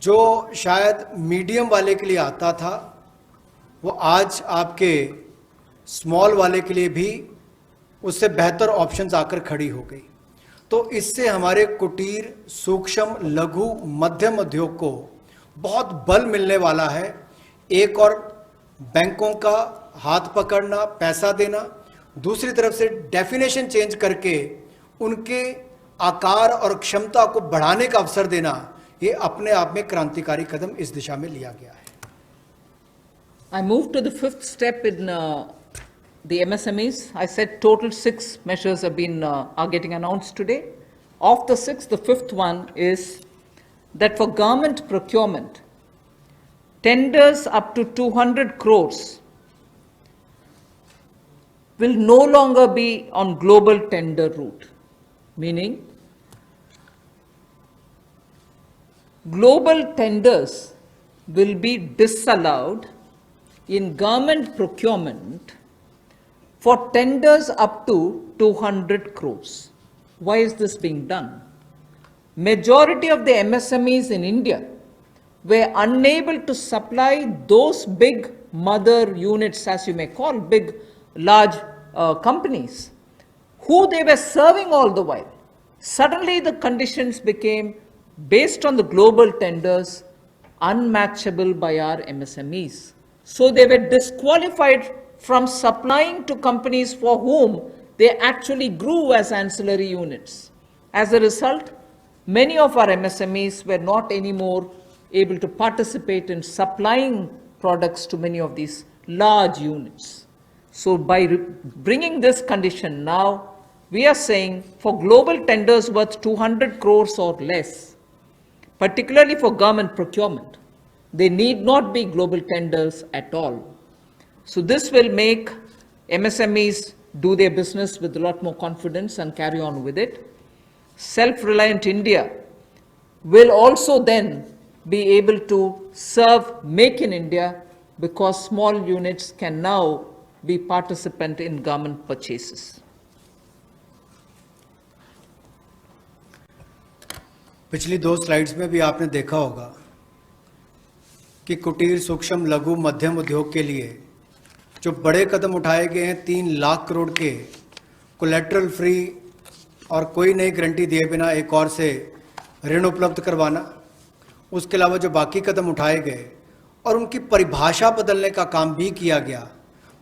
Speaker 3: जो शायद मीडियम वाले के लिए आता था वो आज आपके स्मॉल वाले के लिए भी उससे बेहतर ऑप्शंस आकर खड़ी हो गई। तो इससे हमारे कुटीर सूक्ष्म लघु मध्यम उद्योग को बहुत बल मिलने वाला है। एक और बैंकों का हाथ पकड़ना, पैसा देना, दूसरी तरफ से डेफिनेशन चेंज करके उनके आकार और क्षमता को बढ़ाने का अवसर देना, ये अपने आप में क्रांतिकारी कदम इस दिशा में लिया गया है।
Speaker 2: I move to the fifth step in the MSMEs. I said total 6 measures have been are getting announced today. Of the 6, the fifth one is that for government procurement, tenders up to 200 crores will no longer be on global tender route, meaning global tenders will be disallowed in government procurement for tenders up to 200 crores. Why is this being done? Majority of the MSMEs in India were unable to supply those big mother units, as you may call, big, large companies, who they were serving all the while. Suddenly the conditions became, based on the global tenders, unmatchable by our MSMEs. So they were disqualified from supplying to companies for whom they actually grew as ancillary units. As a result, many of our MSMEs were not anymore able to participate in supplying products to many of these large units. So by bringing this condition now, we are saying for global tenders worth 200 crores or less, particularly for government procurement, they need not be global tenders at all. So this will make MSMEs do their business with a lot more confidence and carry on with it. Self-reliant India will also then be able to serve Make in India, because small units can now be participant in government purchases.
Speaker 3: पिछली 2 slides में भी आपने देखा होगा कि कुटीर सूक्ष्म लघु मध्यम उद्योग के लिए जो बड़े कदम उठाए गए हैं, 3 लाख करोड़ के कोलेटरल फ्री और कोई नई गारंटी दिए बिना एक और से ऋण उपलब्ध करवाना, उसके अलावा जो बाकी कदम उठाए गए और उनकी परिभाषा बदलने का काम भी किया गया,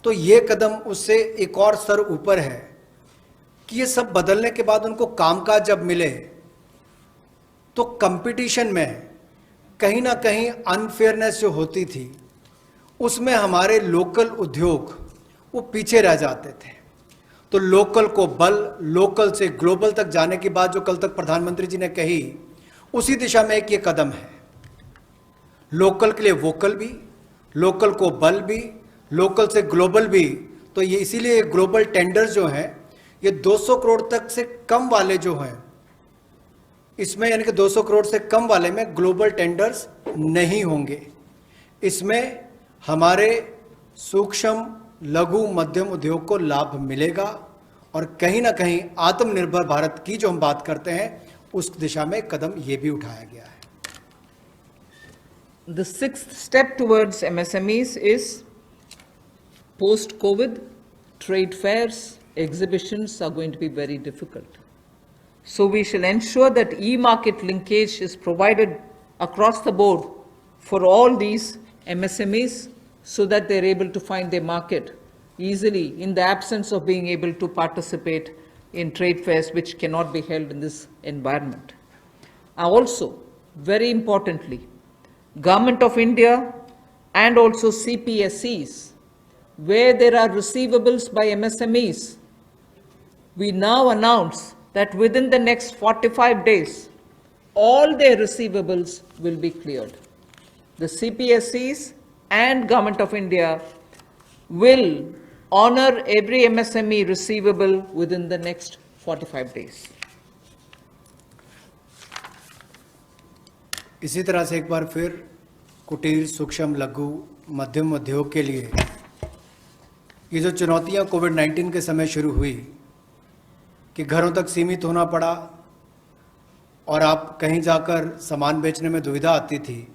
Speaker 3: तो ये कदम उससे एक और स्तर ऊपर है कि ये सब बदलने के बाद उनको कामकाज जब मिले तो कंपटीशन में कहीं ना कहीं अनफेयरनेस जो होती थी, उसमें हमारे लोकल उद्योग वो पीछे रह जाते थे। तो लोकल को बल, लोकल से ग्लोबल तक जाने की बात जो कल तक प्रधानमंत्री जी ने कही, उसी दिशा में एक ये कदम है। लोकल के लिए वोकल भी, लोकल को बल भी, लोकल से ग्लोबल भी। तो ये इसीलिए ग्लोबल टेंडर्स जो हैं, ये 200 करोड़ तक से कम वाले जो हैं, इसमें यानी कि 200 करोड़ से कम वाले में ग्लोबल टेंडर्स नहीं होंगे। इसमें हमारे सूक्ष्म लघु मध्यम उद्योग को लाभ मिलेगा और कहीं ना कहीं आत्मनिर्भर भारत की जो हम बात करते हैं, उस दिशा में कदम ये भी उठाया गया है।
Speaker 2: The 6th step towards MSMEs is post-COVID, trade fairs, exhibitions are going to be very difficult. So we shall ensure that e-market linkage is provided across the board for all these MSMEs so that they're able to find their market easily in the absence of being able to participate in trade fairs which cannot be held in this environment. Also, very importantly, Government of India and also CPSEs, where there are receivables by MSMEs, we now announce that within the next 45 days, all their receivables will be cleared. The CPSEs and Government of India will honor every MSME receivable within the next 45 days.
Speaker 3: इसी तरह से एक बार फिर कुटीर सूक्ष्म लघु मध्यम उद्योग के लिए ये जो चुनौतियां कोविड-19 के समय शुरू हुई कि घरों तक सीमित होना पड़ा और आप कहीं जाकर सामान बेचने में दुविधा आती थी,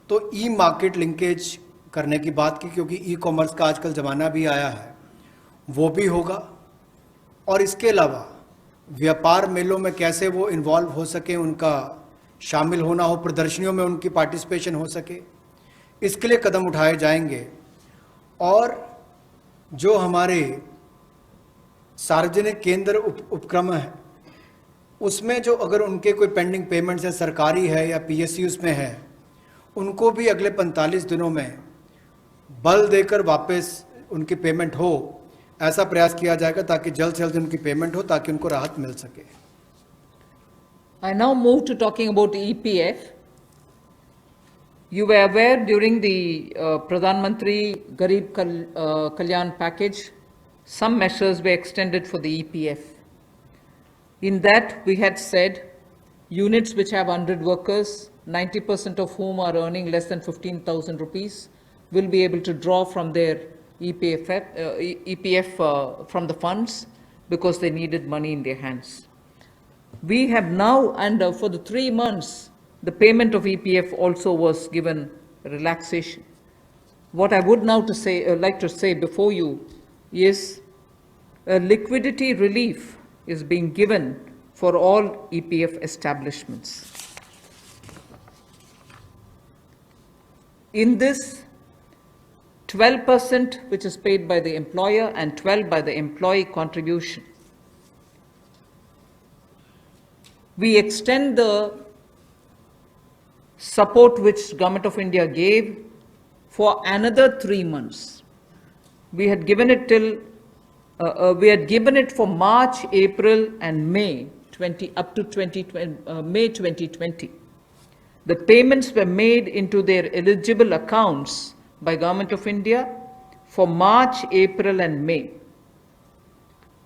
Speaker 3: तो ई मार्केट लिंकेज करने की बात की, क्योंकि ई कॉमर्स का आजकल ज़माना भी आया है, वो भी होगा। और इसके अलावा व्यापार मेलों में कैसे वो इन्वॉल्व हो सके, उनका शामिल होना हो, प्रदर्शनियों में उनकी पार्टिसिपेशन हो सके, इसके लिए कदम उठाए जाएंगे। और जो हमारे सार्वजनिक केंद्र उपक्रम है, उसमें जो अगर उनके कोई पेंडिंग पेमेंट्स है, सरकारी है या PSUs में है, उनको भी अगले 45 दिनों में बल देकर वापस उनकी पेमेंट हो, ऐसा प्रयास किया जाएगा ताकि जल्द से जल्द उनकी पेमेंट हो, ताकि उनको राहत मिल सके।
Speaker 2: I now move to talking about EPF. You were aware during the Pradhan Mantri Garib Kalyan package, some measures were extended for the EPF. In that, we had said units which have 100 workers, 90% of whom are earning less than 15,000 rupees, will be able to draw from their EPF from the funds because they needed money in their hands. We have now, and for the 3 months, the payment of EPF also was given relaxation. What I would now like to say before you is a liquidity relief is being given for all EPF establishments. In this, 12% which is paid by the employer and 12% by the employee contribution we extend the support which Government of India gave for another 3 months. We had given it for March, April, and May up to May 2020. The payments were made into their eligible accounts by Government of India for March, April, and May.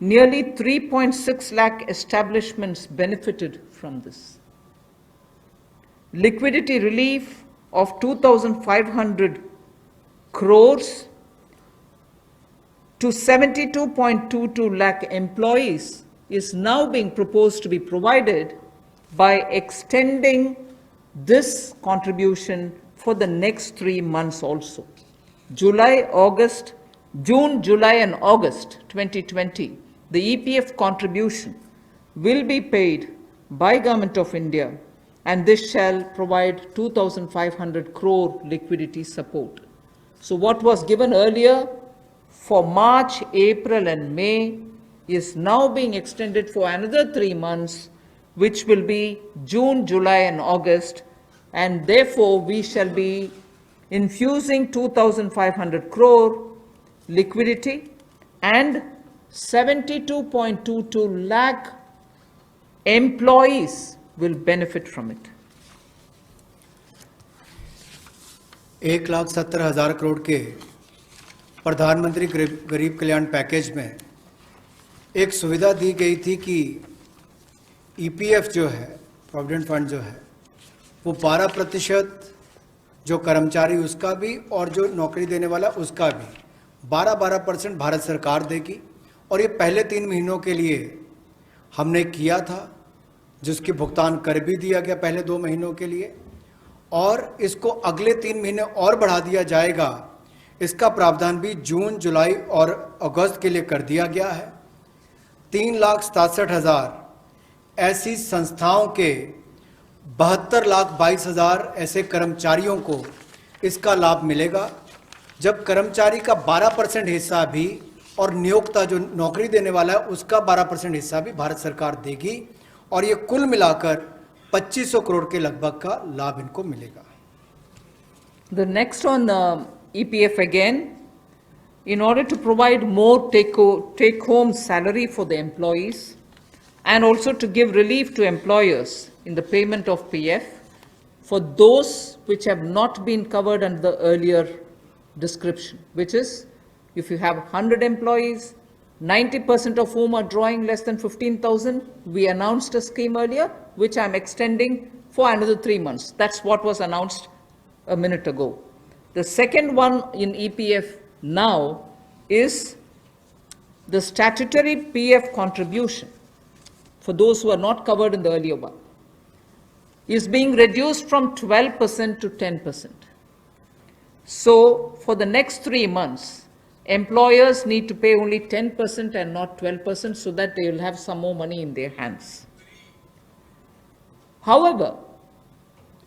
Speaker 2: Nearly 3.6 lakh establishments benefited from this. Liquidity relief of 2,500 crores to 72.22 lakh employees is now being proposed to be provided by extending this contribution for the next 3 months also. June, July, and August 2020, the EPF contribution will be paid by Government of India, and this shall provide 2,500 crore liquidity support. So what was given earlier for March, April, and May is now being extended for another 3 months, which will be June, July, and August, and therefore we shall be infusing 2,500 crore liquidity, and 72.22 lakh employees will benefit from it.
Speaker 3: 1,70,000 crore के प्रधानमंत्री गरीब कल्याण package में एक सुविधा दी गई थी कि EPF जो है, प्रोविडेंट फंड जो है, वो 12% जो कर्मचारी उसका भी और जो नौकरी देने वाला उसका भी 12% भारत सरकार देगी। और ये पहले 3 महीनों के लिए हमने किया था, जिसकी भुगतान कर भी दिया गया पहले 2 महीनों के लिए, और इसको अगले 3 महीने और बढ़ा दिया जाएगा। इसका प्रावधान भी जून, जुलाई और अगस्त के लिए कर दिया गया है। 3,67,000 ऐसी संस्थाओं के 72,22,000 ऐसे कर्मचारियों को इसका लाभ मिलेगा, जब कर्मचारी का 12% हिस्सा भी और नियोक्ता जो नौकरी देने वाला है उसका 12% हिस्सा भी भारत सरकार देगी, और ये कुल मिलाकर 2,500 करोड़ के लगभग का लाभ इनको मिलेगा।
Speaker 2: The next on EPF again, in order to provide more take-home salary for the employees and also to give relief to employers in the payment of PF for those which have not been covered under the earlier description, which is if you have 100 employees, 90% of whom are drawing less than 15,000, we announced a scheme earlier, which I'm extending for another 3 months. That's what was announced a minute ago. The second one in EPF now is the statutory PF contribution for those who are not covered in the earlier one is being reduced from 12% to 10%. So for the next 3 months, employers need to pay only 10% and not 12% so that they will have some more money in their hands. However,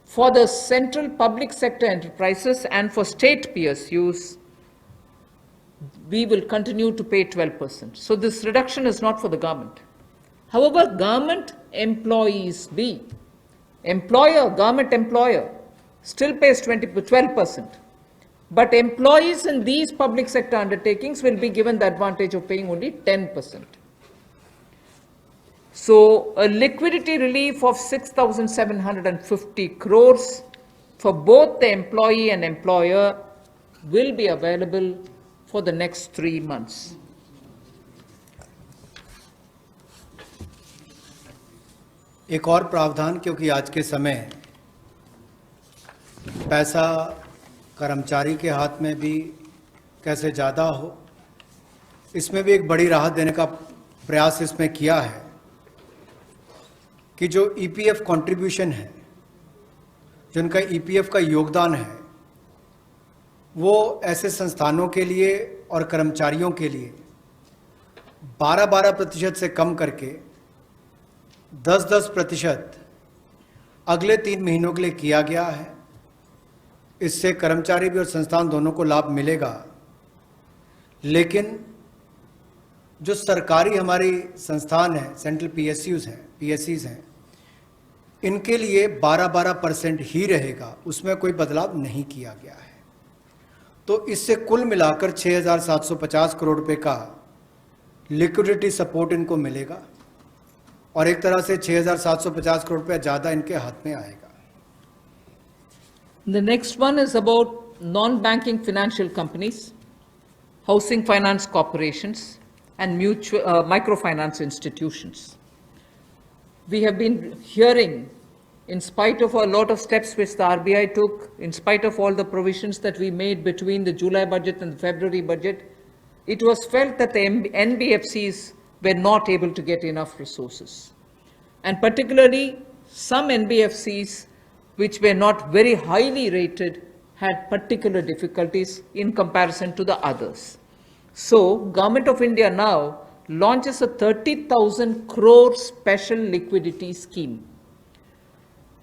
Speaker 2: for the central public sector enterprises and for state PSUs, we will continue to pay 12%. So this reduction is not for the government. However, government employees government employer still pays 12%. But employees in these public sector undertakings will be given the advantage of paying only 10%. So a liquidity relief of 6,750 crores for both the employee and employer will be available for the next 3 months.
Speaker 3: एक और प्रावधान, क्योंकि आज के समय पैसा कर्मचारी के हाथ में भी कैसे ज़्यादा हो, इसमें भी एक बड़ी राहत देने का प्रयास इसमें किया है कि जो ईपीएफ कंट्रीब्यूशन है, जिनका ईपीएफ का योगदान है, वो ऐसे संस्थानों के लिए और कर्मचारियों के लिए 12% से कम करके 10% अगले 3 महीनों के लिए किया गया है। इससे कर्मचारी भी और संस्थान दोनों को लाभ मिलेगा। लेकिन जो सरकारी हमारी संस्थान है, सेंट्रल पीएससीज हैं, इनके लिए 12% ही रहेगा, उसमें कोई बदलाव नहीं किया गया है। तो इससे कुल मिलाकर 6,750 करोड़ रुपए का लिक्विडिटी सपोर्ट इनको मिलेगा और एक तरह से 6,750 करोड़ रुपए ज़्यादा इनके हाथ में आएगा।
Speaker 2: The next one is about non-banking financial companies, housing finance corporations, and microfinance institutions. We have been hearing, in spite of a lot of steps which the RBI took, in spite of all the provisions that we made between the July budget and the February budget, it was felt that the NBFCs were not able to get enough resources. And particularly, some NBFCs which were not very highly rated had particular difficulties in comparison to the others. So, Government of India now launches a 30,000 crore special liquidity scheme.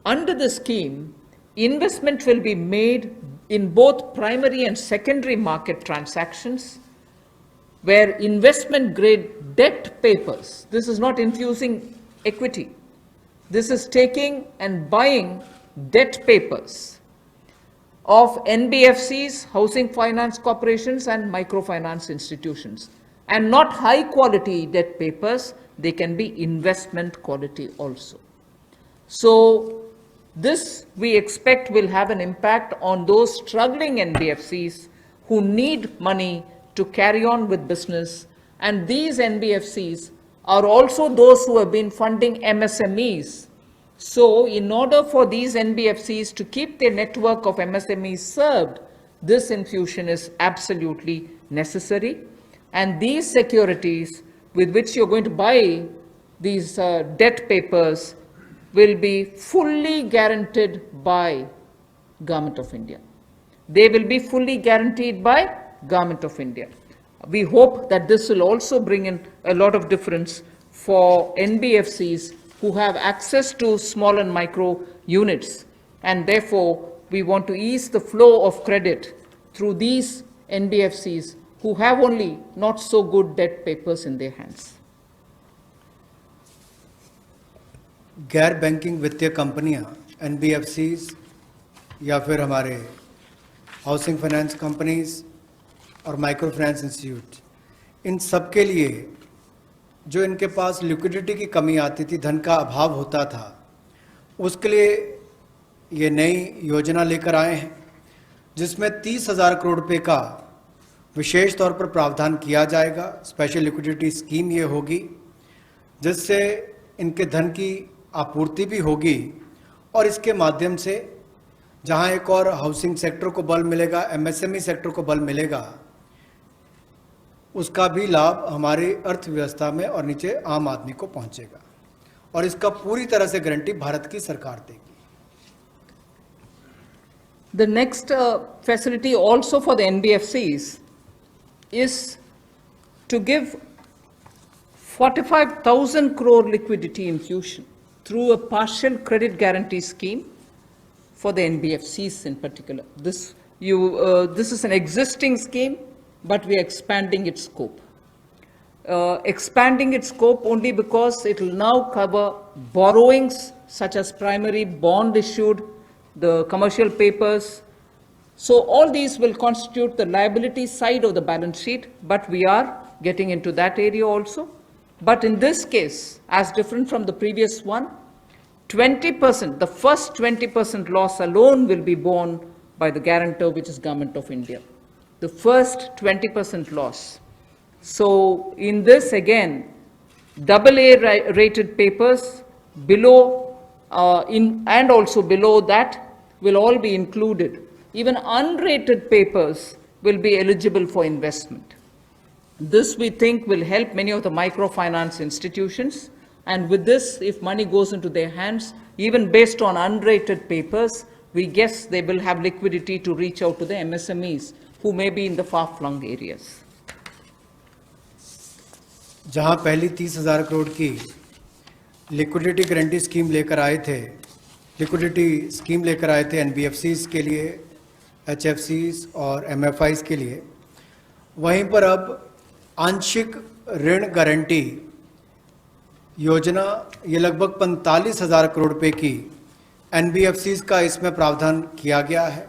Speaker 2: Under the scheme, investment will be made in both primary and secondary market transactions, where investment grade debt papers, this is not infusing equity, this is taking and buying debt papers of NBFCs, housing finance corporations, and microfinance institutions. And not high quality debt papers, they can be investment quality also. So this we expect will have an impact on those struggling NBFCs who need money to carry on with business. And these NBFCs are also those who have been funding MSMEs. So in order for these NBFCs to keep their network of MSMEs served, this infusion is absolutely necessary. And these securities with which you're going to buy these debt papers will be fully guaranteed by Government of India. They will be fully guaranteed by Government of India. We hope that this will also bring in a lot of difference for NBFCs who have access to small and micro units, and therefore we want to ease the flow of credit through these NBFCs who have only not so good debt papers in their hands.
Speaker 3: गैर banking वित्तीय कंपनियां, NBFCs या फिर हमारे housing finance companies और micro finance institute, इन सब के लिए जो इनके पास लिक्विडिटी की कमी आती थी, धन का अभाव होता था, उसके लिए ये नई योजना लेकर आए हैं जिसमें 30,000 करोड़ रुपए का विशेष तौर पर प्रावधान किया जाएगा। स्पेशल लिक्विडिटी स्कीम ये होगी जिससे इनके धन की आपूर्ति भी होगी और इसके माध्यम से जहां एक और हाउसिंग सेक्टर को बल मिलेगा, MSME सेक्टर को बल मिलेगा, उसका भी लाभ हमारी अर्थव्यवस्था में और नीचे आम आदमी को पहुंचेगा और इसका पूरी तरह से गारंटी भारत की सरकार देगी।
Speaker 2: The next facility also for the NBFCs is to give 45,000 crore liquidity infusion through a partial credit guarantee scheme for the NBFCs in particular. This is an existing scheme, but we are expanding its scope. Expanding its scope only because it will now cover borrowings such as primary bond issued, the commercial papers. So all these will constitute the liability side of the balance sheet, but we are getting into that area also. But in this case, as different from the previous one, 20%, the first 20% loss alone will be borne by the guarantor, which is Government of India. The first 20% loss. So in this again, AA rated papers below and also below that will all be included. Even unrated papers will be eligible for investment. This we think will help many of the microfinance institutions, and with this, if money goes into their hands, even based on unrated papers, we guess they will have liquidity to reach out to the MSMEs who may be in the far-flung areas.
Speaker 3: जहां पहली 30,000 करोड़ की liquidity guarantee scheme लेकर आए थे, NBFCs के लिए, HFCs और MFIs के लिए, वहीं पर अब आंशिक ऋण गारंटी योजना ये लगभग 45,000 करोड़ रुपए की एनबीएफसीज का इसमें प्रावधान किया गया है।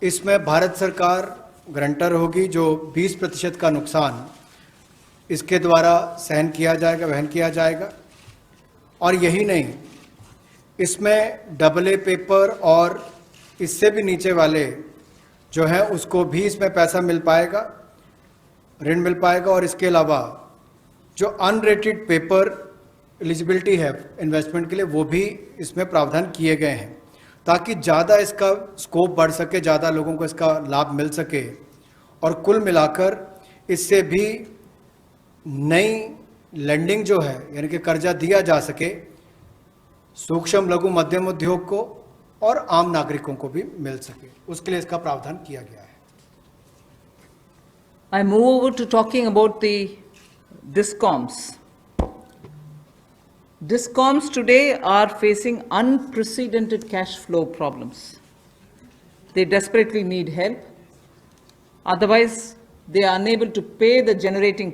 Speaker 3: इसमें भारत सरकार गारंटर होगी, जो 20% का नुकसान इसके द्वारा सहन किया जाएगा, वहन किया जाएगा। और यही नहीं, इसमें डबल ए पेपर और इससे भी नीचे वाले जो हैं उसको भी इसमें पैसा मिल पाएगा, ऋण मिल पाएगा। और इसके अलावा जो अनरेटेड पेपर एलिजिबिलिटी है इन्वेस्टमेंट के लिए, वो भी इसमें प्रावधान किए गए हैं ताकि ज़्यादा इसका स्कोप बढ़ सके, ज़्यादा लोगों को इसका लाभ मिल सके। और कुल मिलाकर इससे भी नई लेंडिंग जो है, यानी कि कर्जा दिया जा सके सूक्ष्म लघु मध्यम उद्योग को और आम नागरिकों को भी मिल सके, उसके लिए इसका प्रावधान किया गया है।
Speaker 2: I move over to talking about the DISCOMs. DISCOMs today are facing unprecedented cash flow problems. They desperately need help. Otherwise, they are unable to pay the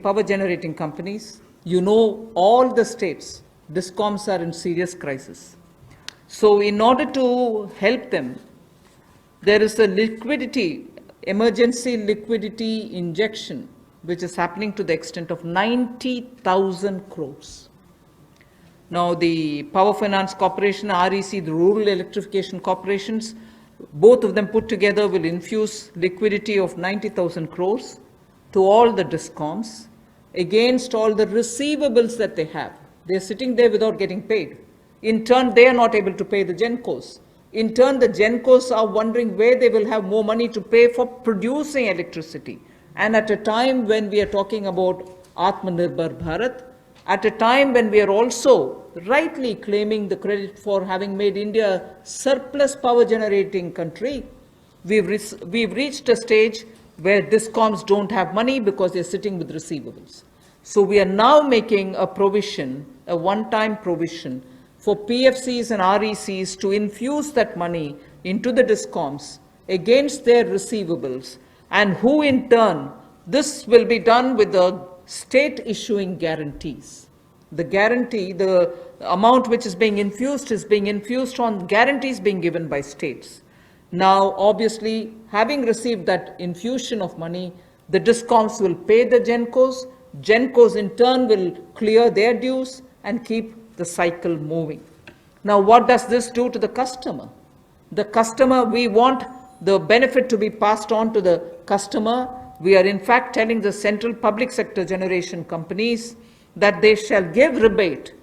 Speaker 2: power generating companies. You know, all the states, DISCOMs are in serious crisis. So in order to help them, there is a emergency liquidity injection, which is happening to the extent of 90,000 crores. Now, the Power Finance Corporation, REC, the Rural Electrification Corporations, both of them put together will infuse liquidity of 90,000 crores to all the DISCOMs against all the receivables that they have. They're sitting there without getting paid. In turn, they are not able to pay the GENCOs. In turn, the GENCOs are wondering where they will have more money to pay for producing electricity. And at a time when we are talking about Atmanirbhar Bharat, at a time when we are also rightly claiming the credit for having made India a surplus power generating country, we've reached a stage where DISCOMs don't have money because they're sitting with receivables. So we are now making a provision, a one-time provision for PFCs and RECs to infuse that money into the DISCOMs against their receivables, and who in turn, this will be done with the state issuing guarantees. The guarantee, the amount which is being infused on guarantees being given by states. Now, obviously, having received that infusion of money, the DISCOMs will pay the GENCOs. GENCOs in turn will clear their dues and keep the cycle moving. Now, what does this do to the customer? The customer, we want the benefit to be passed on to the customer. We are in fact telling the central public sector generation companies that they shall give rebate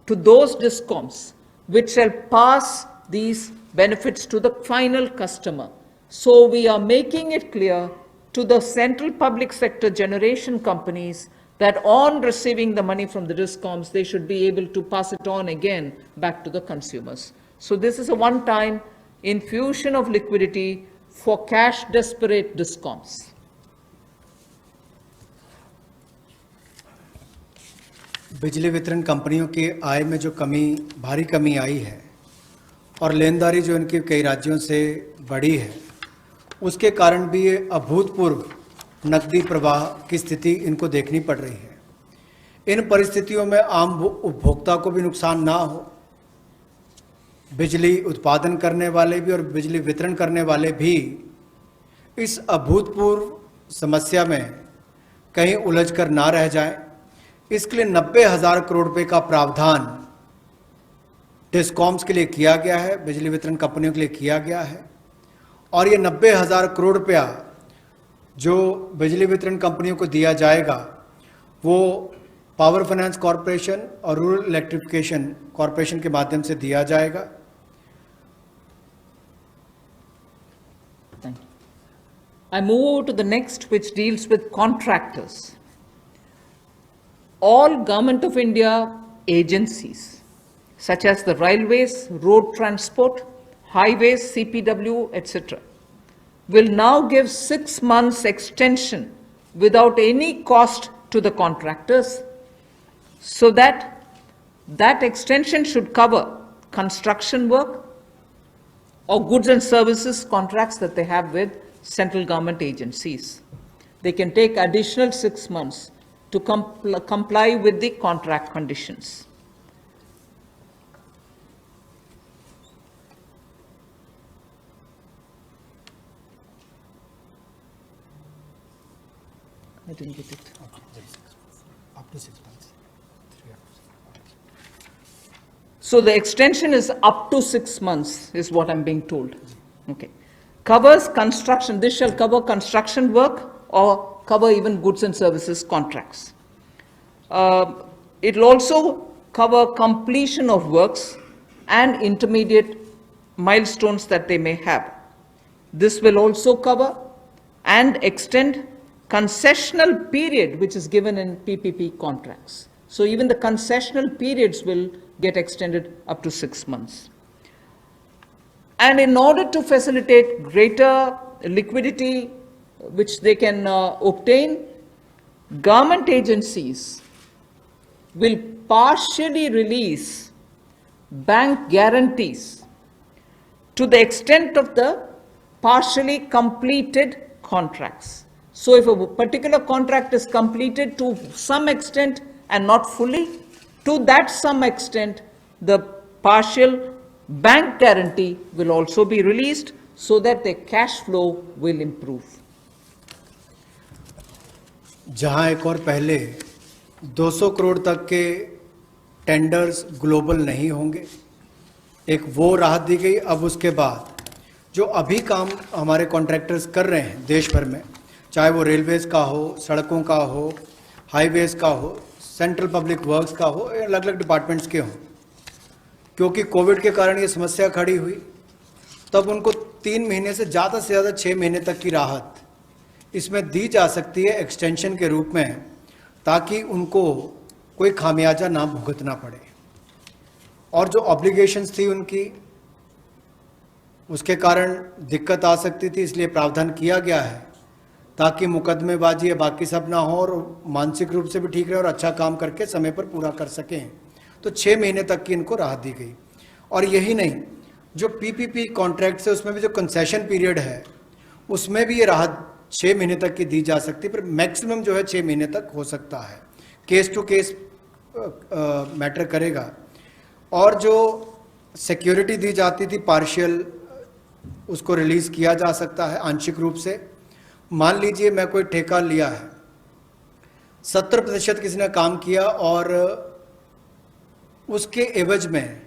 Speaker 2: to those DISCOMs which shall pass these benefits to the final customer. So we are making it clear to the central public sector generation companies that on receiving the money from the DISCOMs, they should be able to pass it on again back to the consumers. So this is a one-time infusion of liquidity for cash desperate DISCOMs.
Speaker 3: बिजली वितरण कंपनियों की आय में जो भारी कमी आई है और लेनदारी जो इनके कई राज्यों से बढ़ी है, उसके कारण भी ये अभूतपूर्व नकदी प्रवाह की स्थिति इनको देखनी पड़ रही है। इन परिस्थितियों में आम उपभोक्ता को भी नुकसान ना हो, बिजली उत्पादन करने वाले भी और बिजली वितरण करने वाले भी इस अभूतपूर्व समस्या में कहीं उलझ कर ना रह जाएं, इसके लिए 90,000 करोड़ रुपए का प्रावधान डिस्कॉम्स के लिए किया गया है, बिजली वितरण कंपनियों के लिए किया गया है। और ये 90,000 करोड़ रुपया जो बिजली वितरण कंपनियों को दिया जाएगा, वो पावर फाइनेंस कॉरपोरेशन और रूरल इलेक्ट्रिफिकेशन कॉरपोरेशन के माध्यम से दिया जाएगा।
Speaker 2: Thank you. I move over to the next, which deals with contractors. All Government of India agencies, such as the railways, road transport, highways, CPW, etc., will now give 6 months extension without any cost to the contractors, so that extension should cover construction work or goods and services contracts that they have with central government agencies. They can take additional 6 months to comply with the contract conditions. I didn't get it.
Speaker 3: Up to 6 months.
Speaker 2: So the extension is up to 6 months, is what I'm being told. Okay. Covers construction, this shall cover construction work or cover even goods and services contracts. It will also cover completion of works and intermediate milestones that they may have. This will also cover and extend concessional period which is given in PPP contracts. So even the concessional periods will get extended up to 6 months. And in order to facilitate greater liquidity which they can obtain, government agencies will partially release bank guarantees to the extent of the partially completed contracts. So if a particular contract is completed to some extent and not fully, to that some extent, the partial bank guarantee will also be released so that the cash flow will improve.
Speaker 3: जहां एक और पहले 200 करोड़ तक के tenders global नहीं होंगे, एक वो राहत दी गई। अब उसके बाद जो अभी काम हमारे कॉन्ट्रैक्टर्स कर रहे हैं देश भर में, चाहे वो रेलवेज का हो, सड़कों का हो, हाईवेज का हो, सेंट्रल पब्लिक वर्क्स का हो, अलग अलग डिपार्टमेंट्स के हों, क्योंकि कोविड के कारण ये समस्या खड़ी हुई, तब उनको 3 महीने से ज़्यादा 6 महीने तक की राहत इसमें दी जा सकती है एक्सटेंशन के रूप में, ताकि उनको कोई खामियाजा ना भुगतना पड़े। और जो ऑब्लिगेशंस थी उनकी, उसके कारण दिक्कत आ सकती थी, इसलिए प्रावधान किया गया है ताकि मुकदमेबाजी या बाकी सब ना हो और मानसिक रूप से भी ठीक रहे और अच्छा काम करके समय पर पूरा कर सकें। तो 6 महीने तक की इनको राहत दी गई। और यही नहीं, जो पीपीपी कॉन्ट्रैक्ट्स है उसमें भी जो कंसेशन पीरियड है उसमें भी ये राहत 6 महीने तक की दी जा सकती है, पर मैक्सिमम जो है 6 महीने तक हो सकता है। केस टू केस मैटर करेगा। और जो सिक्योरिटी दी जाती थी पार्शियल, उसको रिलीज़ किया जा सकता है आंशिक रूप से। मान लीजिए मैं कोई ठेका लिया है, 70% किसी ने काम किया और उसके एवज में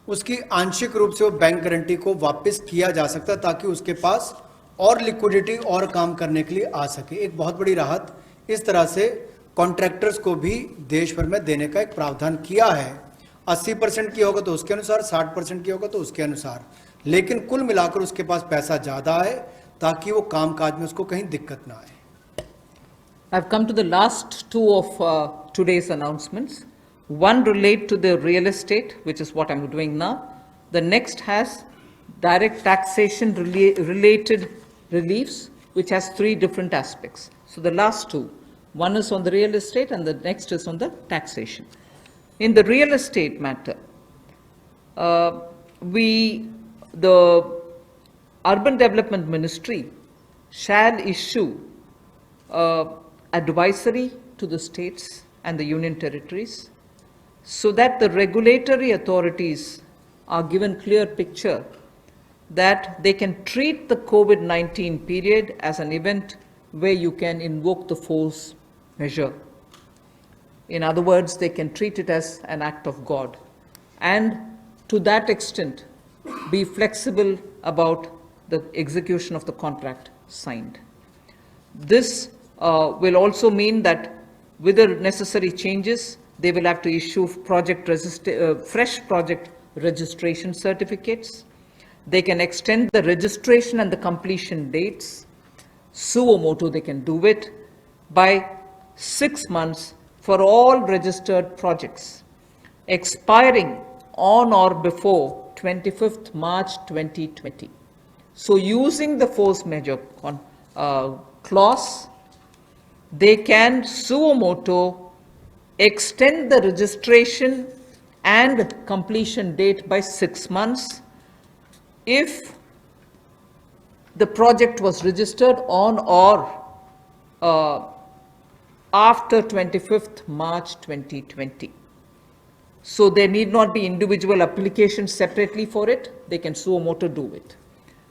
Speaker 3: उसकी आंशिक रूप से वो बैंक गारंटी को वापस किया जा सकता है, ताकि उसके पास और लिक्विडिटी और काम करने के लिए आ सके। एक बहुत बड़ी राहत इस तरह से कॉन्ट्रैक्टर्स को भी देश भर में देने का एक प्रावधान किया है। 80% की होगा तो उसके अनुसार, 60% की होगा तो उसके अनुसार, लेकिन कुल मिलाकर उसके पास पैसा ज़्यादा है ताकि वो काम काज में उसको कहीं दिक्कत ना आए।
Speaker 2: I've come to the last two of today's announcements. One relate to the real estate, which is what I'm doing now. The next has direct taxation related reliefs, which has 3 different aspects. So the last two, one is on the real estate and the next is on the taxation. In the real estate matter, the Urban Development Ministry shall issue advisory to the states and the union territories so that the regulatory authorities are given clear picture that they can treat the COVID-19 period as an event where you can invoke the force measure. In other words, they can treat it as an act of God, and to that extent be flexible about the execution of the contract signed. This will also mean that with the necessary changes, they will have to issue fresh project registration certificates. They can extend the registration and the completion dates. Suo motu, they can do it by 6 months for all registered projects, expiring on or before 25th March 2020. So using the force majeure clause, they can suo motu extend the registration and completion date by 6 months if the project was registered on or after 25th March 2020. So there need not be individual applications separately for it. They can suo motu do it.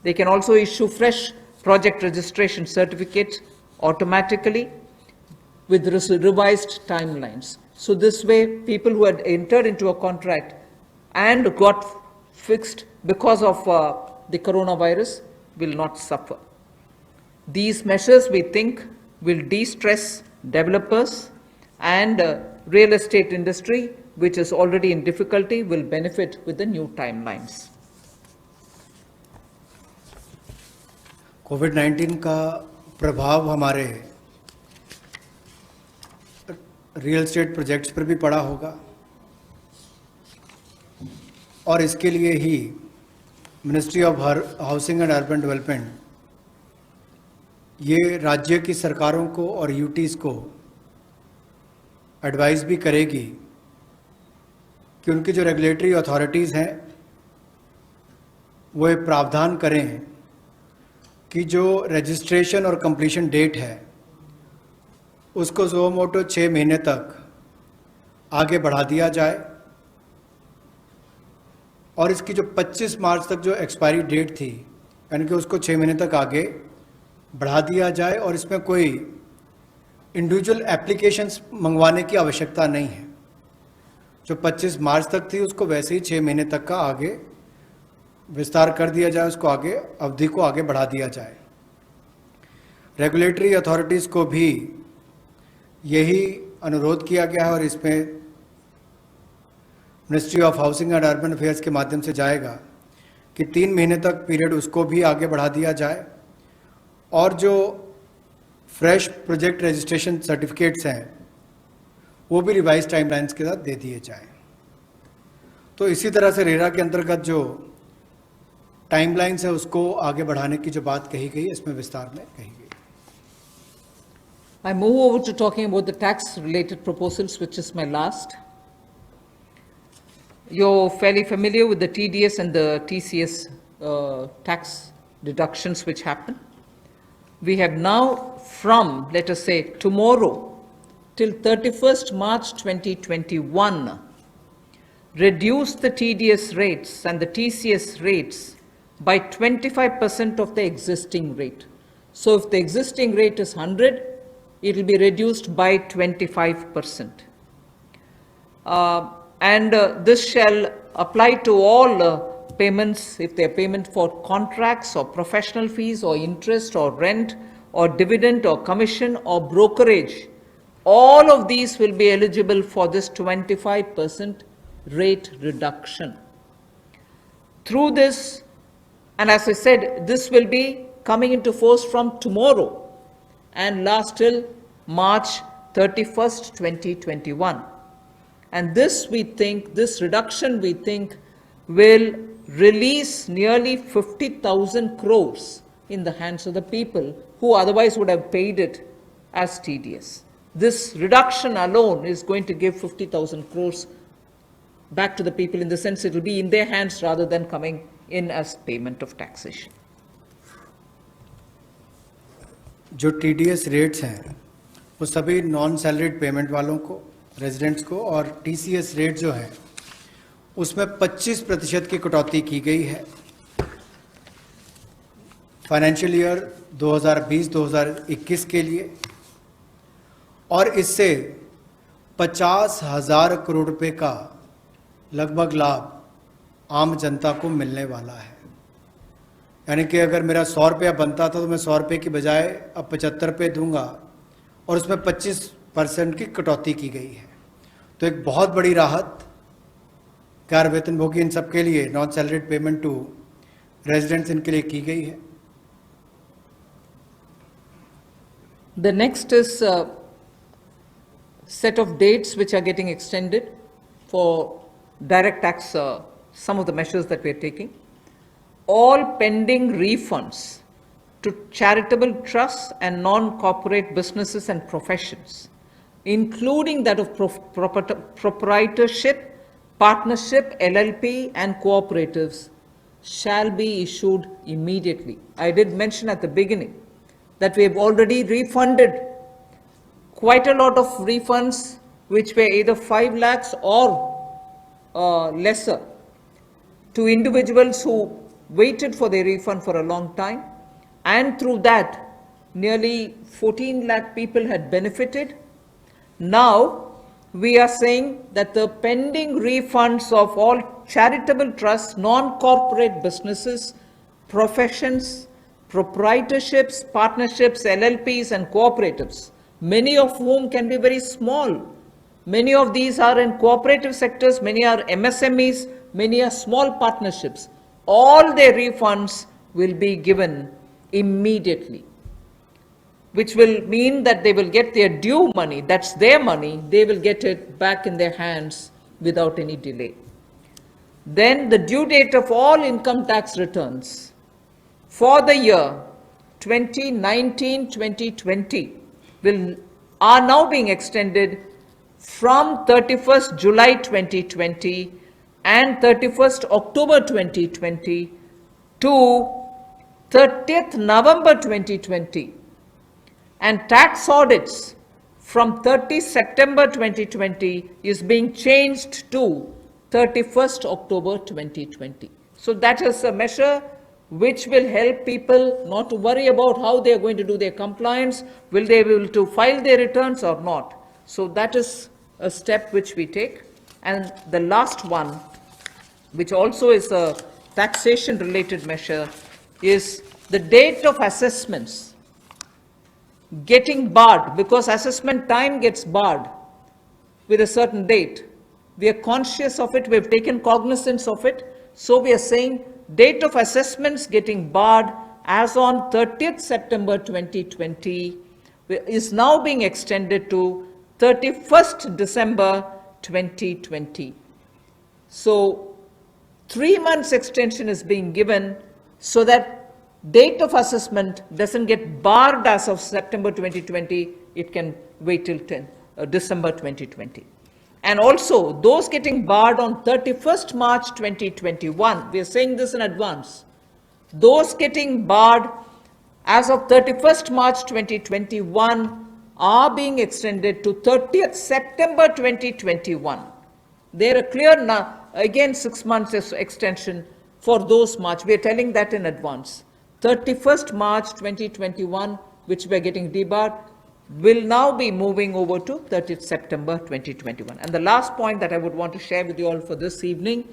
Speaker 2: They can also issue fresh project registration certificates automatically with revised timelines. So this way, people who had entered into a contract and got fixed because of the coronavirus will not suffer. These measures, we think, will de-stress developers, and real estate industry, which is already in difficulty, will benefit with the new timelines.
Speaker 3: कोविड-19 का प्रभाव हमारे real estate projects पर भी पड़ा होगा, और इसके लिए ही ministry of housing and urban development ये राज्य की सरकारों को और यूटीज़ को एडवाइस भी करेगी कि उनकी जो रेगुलेटरी अथॉरिटीज़ हैं वो एक प्रावधान करें कि जो रजिस्ट्रेशन और कंप्लीशन डेट है उसको ज़ो मोटो 6 महीने तक आगे बढ़ा दिया जाए, और इसकी जो 25 मार्च तक जो एक्सपायरी डेट थी यानी कि उसको 6 महीने तक आगे बढ़ा दिया जाए, और इसमें कोई इंडिविजुअल एप्लीकेशंस मंगवाने की आवश्यकता नहीं है। जो 25 मार्च तक थी उसको वैसे ही 6 महीने तक का आगे विस्तार कर दिया जाए, उसको आगे अवधि को आगे बढ़ा दिया जाए। रेगुलेटरी अथॉरिटीज़ को भी यही अनुरोध किया गया है, और इसमें ministry of housing and urban affairs के माध्यम से जाएगा कि 3 महीने तक पीरियड उसको भी आगे बढ़ा दिया जाए, और जो फ्रेश प्रोजेक्ट रजिस्ट्रेशन सर्टिफिकेट्स हैं वो भी रिवाइज टाइमलाइंस के साथ दे दिए जाएं। तो इसी तरह से रेरा के अंतर्गत जो टाइमलाइंस है उसको आगे बढ़ाने की जो बात कही गई है इसमें विस्तार में कही गई।
Speaker 2: I move over to talking about the tax-related proposals, which is my last. You're fairly familiar with the TDS and the TCS tax deductions which happen. We have now, from, let us say, tomorrow till 31st March 2021, reduced the TDS rates and the TCS rates by 25% of the existing rate. So if the existing rate is 100, it will be reduced by 25%. This shall apply to all payments, if they are payment for contracts or professional fees or interest or rent or dividend or commission or brokerage. All of these will be eligible for this 25% rate reduction. Through this, and as I said, this will be coming into force from tomorrow and last till March 31st, 2021. And this we think, this reduction we think will release nearly 50,000 crores in the hands of the people who otherwise would have paid it as TDS. This reduction alone is going to give 50,000 crores back to the people, in the sense it will be in their hands rather than coming in as payment of taxation.
Speaker 3: जो TDS rates हैं वो सभी non salaried payment वालों को, residents को, और TCS rate जो है उसमें 25% की कटौती की गई है फाइनेंशियल ईयर 2020-2021 के लिए, और इससे 50,000 करोड़ रुपए का लगभग लाभ आम जनता को मिलने वाला है। यानी कि अगर मेरा 100 रुपया बनता था तो मैं 100 रुपये की बजाय अब 75 रुपये दूंगा, और उसमें 25% की कटौती की गई है। तो एक बहुत बड़ी राहत गैर वेतनभोगी इन सब के लिए, non salaried payment to residents, इनके लिए की गई है।
Speaker 2: The next is a set of dates which are getting extended for direct tax, some of the measures that we are taking. All pending refunds to charitable trusts and non-corporate businesses and professions, including that of proprietorship, partnership, LLP and cooperatives, shall be issued immediately. I did mention at the beginning that we have already refunded quite a lot of refunds which were either 5 lakhs or lesser to individuals who waited for their refund for a long time, and through that nearly 14 lakh people had benefited, Now, we are saying that the pending refunds of all charitable trusts, non-corporate businesses, professions, proprietorships, partnerships, LLPs and cooperatives, many of whom can be very small. Many of these are in cooperative sectors, many are MSMEs, many are small partnerships. All their refunds will be given immediately, which will mean that they will get their due money, that's their money, they will get it back in their hands without any delay. Then the due date of all income tax returns for the year 2019-2020 are now being extended from 31st July 2020 and 31st October 2020 to 30th November 2020. And tax audits from 30 September 2020 is being changed to 31st October 2020. So that is a measure which will help people not to worry about how they are going to do their compliance, will they be able to file their returns or not. So that is a step which we take. And the last one, which also is a taxation related measure, is the date of assessments getting barred, because assessment time gets barred with a certain date. We are conscious of it, we have taken cognizance of it, so we are saying date of assessments getting barred as on 30th September 2020 is now being extended to 31st December 2020. So 3 months extension is being given so that date of assessment doesn't get barred as of September 2020, it can wait till December 2020. And also, those getting barred on 31st March 2021, we are saying this in advance, those getting barred as of 31st March 2021 are being extended to 30th September 2021. There are clear now, again 6 months extension for those March. We are telling that in advance. 31st March 2021, which we are getting debarred, will now be moving over to 30th September 2021. And the last point that I would want to share with you all for this evening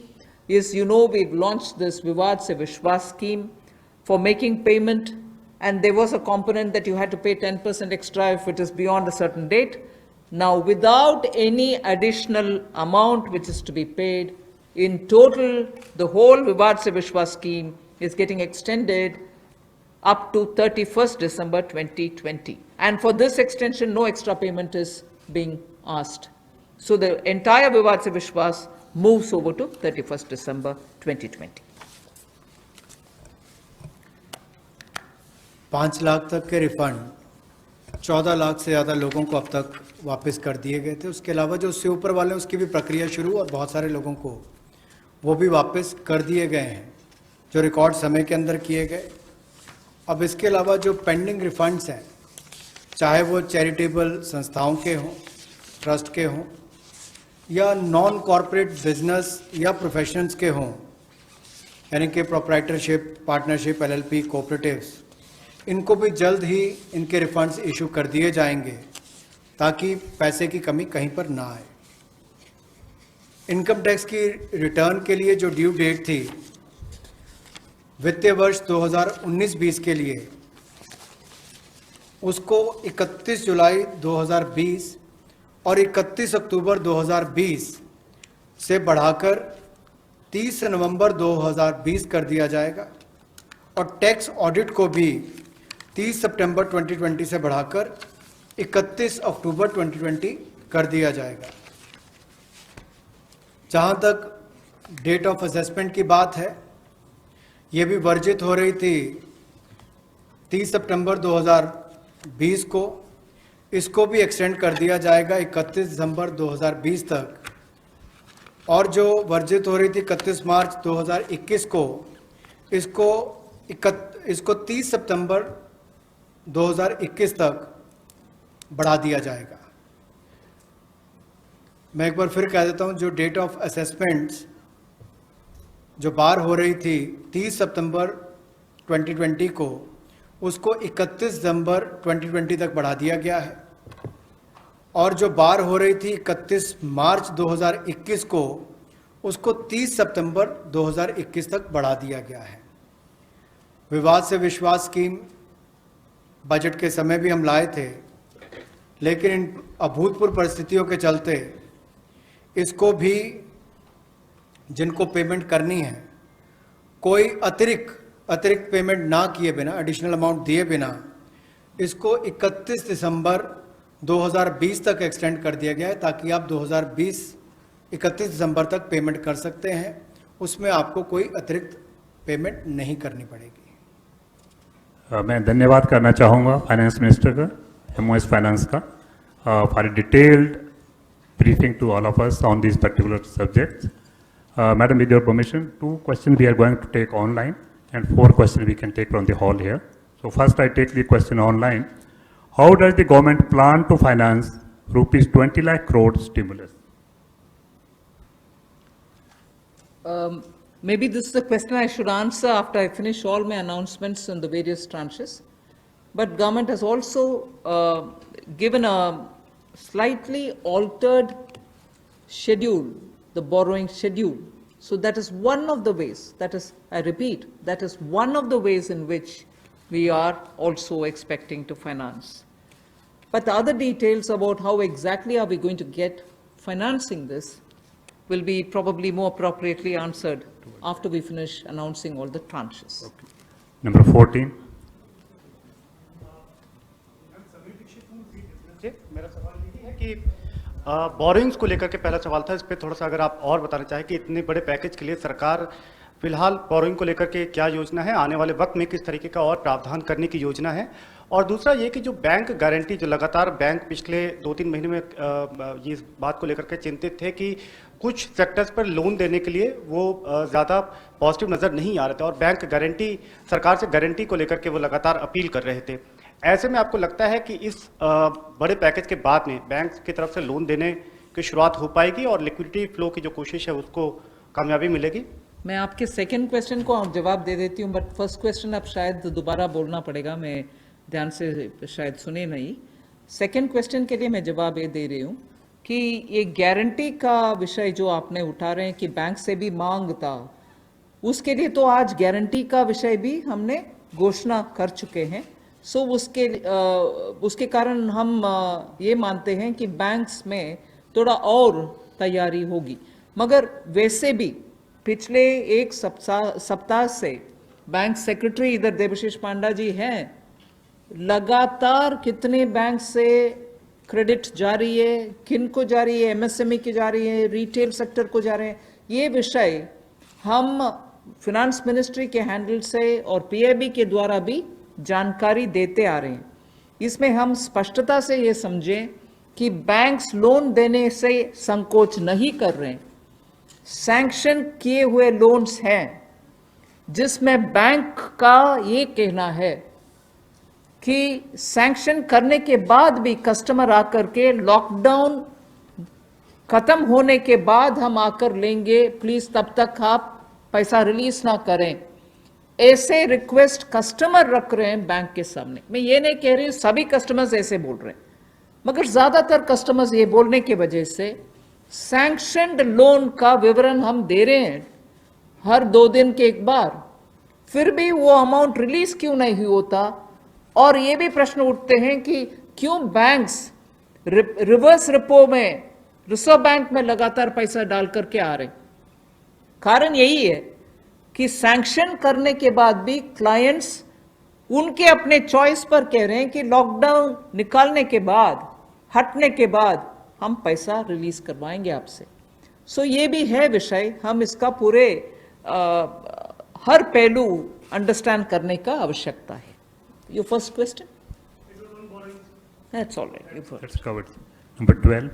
Speaker 2: is, you know, we've launched this Vivad Se Vishwas scheme for making payment, and there was a component that you had to pay 10% extra if it is beyond a certain date. Now, without any additional amount which is to be paid, in total, the whole Vivad Se Vishwas scheme is getting extended up to 31st December 2020. And for this extension, no extra payment is being asked. So the entire Vivad Se Vishwas moves over to 31st December 2020.
Speaker 3: 5 lakh तक के refund 14 lakh से ज़्यादा लोगों को अब तक वापस कर दिए गए थे। उसके अलावा जो उससे ऊपर वाले उसकी भी प्रक्रिया शुरू, और बहुत सारे लोगों को वो भी वापस कर दिए गए हैं जो रिकॉर्ड समय के अंदर किए गए। अब इसके अलावा जो पेंडिंग रिफंड्स हैं, चाहे वो चैरिटेबल संस्थाओं के हों, ट्रस्ट के हों, या नॉन कॉरपोरेट बिजनेस या प्रोफेशंस के हों, यानी कि प्रोप्राइटरशिप, पार्टनरशिप, एलएलपी, कोऑपरेटिव्स, इनको भी जल्द ही इनके रिफंड्स इशू कर दिए जाएंगे ताकि पैसे की कमी कहीं पर ना आए। इनकम टैक्स की रिटर्न के लिए जो ड्यू डेट थी वित्तीय वर्ष 2019-20 के लिए, उसको 31 जुलाई 2020 और 31 अक्टूबर 2020 से बढ़ाकर 30 नवंबर 2020 कर दिया जाएगा, और टैक्स ऑडिट को भी 30 सितंबर 2020 से बढ़ाकर 31 अक्टूबर 2020 कर दिया जाएगा। जहां तक डेट ऑफ असेसमेंट की बात है, ये भी वर्जित हो रही थी 30 सितंबर 2020 को, इसको भी एक्सटेंड कर दिया जाएगा 31 दिसंबर 2020 तक, और जो वर्जित हो रही थी 31 मार्च 2021 को, इसको 30 सितंबर 2021 तक बढ़ा दिया जाएगा। मैं एक बार फिर कह देता हूं, जो डेट ऑफ असेसमेंट्स जो बार हो रही थी 30 सितंबर 2020 को, उसको 31 दिसंबर 2020 तक बढ़ा दिया गया है। और जो बार हो रही थी 31 मार्च 2021 को, उसको 30 सितंबर 2021 तक बढ़ा दिया गया है। विवाद से विश्वास स्कीम बजट के समय भी हम लाए थे, लेकिन इन अभूतपूर्व परिस्थितियों के चलते इसको भी जिनको पेमेंट करनी है, कोई अतिरिक्त पेमेंट ना किए बिना, एडिशनल अमाउंट दिए बिना, इसको 31 दिसंबर 2020 तक एक्सटेंड कर दिया गया है, ताकि आप 2020 31 दिसंबर तक पेमेंट कर सकते हैं। उसमें आपको कोई अतिरिक्त पेमेंट नहीं करनी पड़ेगी।
Speaker 1: मैं धन्यवाद करना चाहूँगा फाइनेंस मिनिस्टर का, MOS फाइनेंस का, for a detailed briefing to all of us on these particular subjects. Madam, with your permission, 2 questions we are going to take online and 4 questions we can take from the hall here. So first I take the question online. How does the government plan to finance rupees 20 lakh crore stimulus?
Speaker 2: Maybe this is a question I should answer after I finish all my announcements on the various tranches. But government has also given a slightly altered schedule, the borrowing schedule. So that is one of the ways, that is, I repeat, that is one of the ways in which we are also expecting to finance. But the other details about how exactly are we going to get financing this will be probably more appropriately answered after we finish announcing all the tranches.
Speaker 1: Okay. Number 14.
Speaker 4: मेरा सवाल यही है कि borings को लेकर के पहला सवाल था, इस पे थोड़ा सा अगर आप और बताना चाहें कि इतने बड़े पैकेज के लिए सरकार फिलहाल बोरिंग को लेकर के क्या योजना है, आने वाले वक्त में किस तरीके का और प्रावधान करने की योजना है। और दूसरा ये कि जो बैंक गारंटी, जो लगातार बैंक पिछले 2-3 महीने में ये इस बात को लेकर के चिंतित थे कि कुछ सेक्टर्स पर लोन देने के लिए वो ज़्यादा पॉजिटिव नज़र नहीं आ रहे थे और बैंक गारंटी, सरकार से गारंटी को लेकर के वो लगातार अपील कर रहे थे। ऐसे में आपको लगता है कि इस बड़े पैकेज के बाद में बैंक की तरफ से लोन देने की शुरुआत हो पाएगी और लिक्विडिटी फ्लो की जो कोशिश है उसको कामयाबी मिलेगी?
Speaker 2: मैं आपके सेकंड क्वेश्चन को जवाब दे देती हूँ, बट फर्स्ट क्वेश्चन अब शायद दोबारा बोलना पड़ेगा, मैं ध्यान से शायद सुने नहीं। सेकंड क्वेश्चन के लिए मैं जवाब ये दे रही हूँ कि ये गारंटी का विषय जो आपने उठा रहे हैं कि बैंक से भी मांग था, उसके लिए तो आज गारंटी का विषय भी हमने घोषणा कर चुके हैं। सो उसके कारण हम ये मानते हैं कि बैंक्स में थोड़ा और तैयारी होगी। मगर वैसे भी पिछले एक सप्ताह से बैंक सेक्रेटरी इधर देवाशीष पांडा जी हैं, लगातार कितने बैंक से क्रेडिट जा रही है, किन को जा रही है, MSME की जा रही है, रिटेल सेक्टर को जा रहे हैं, ये विषय हम फिनेंस मिनिस्ट्री के हैंडल से और PIB के द्वारा भी जानकारी देते आ रहे हैं। इसमें हम स्पष्टता से ये समझें कि बैंक्स लोन देने से संकोच नहीं कर रहे हैं। सैंक्शन किए हुए लोन्स हैं जिसमें बैंक का ये कहना है कि सैंक्शन करने के बाद भी कस्टमर आकर के लॉकडाउन खत्म होने के बाद हम आकर लेंगे, प्लीज तब तक आप पैसा रिलीज ना करें, ऐसे रिक्वेस्ट कस्टमर रख रहे हैं बैंक के सामने। मैं ये नहीं कह रही हूं सभी कस्टमर्स ऐसे बोल रहे हैं, मगर ज्यादातर कस्टमर्स ये बोलने की वजह से सैंक्शनड लोन का विवरण हम दे रहे हैं हर 2 दिन के एक बार, फिर भी वो अमाउंट रिलीज क्यों नहीं होता। और ये भी प्रश्न उठते हैं कि क्यों बैंक्स रिवर्स रिपो में, रिजर्व बैंक में लगातार पैसा डाल करके आ रहे हैं। कारण यही है कि सैंक्शन करने के बाद भी क्लाइंट्स उनके अपने चॉइस पर कह रहे हैं कि लॉकडाउन निकालने के बाद, हटने के बाद हम पैसा रिलीज करवाएंगे आपसे। सो ये भी है विषय, हम इसका पूरे हर पहलू अंडरस्टैंड करने का आवश्यकता है। Your first question? That's all right.
Speaker 1: That's covered. Number 12.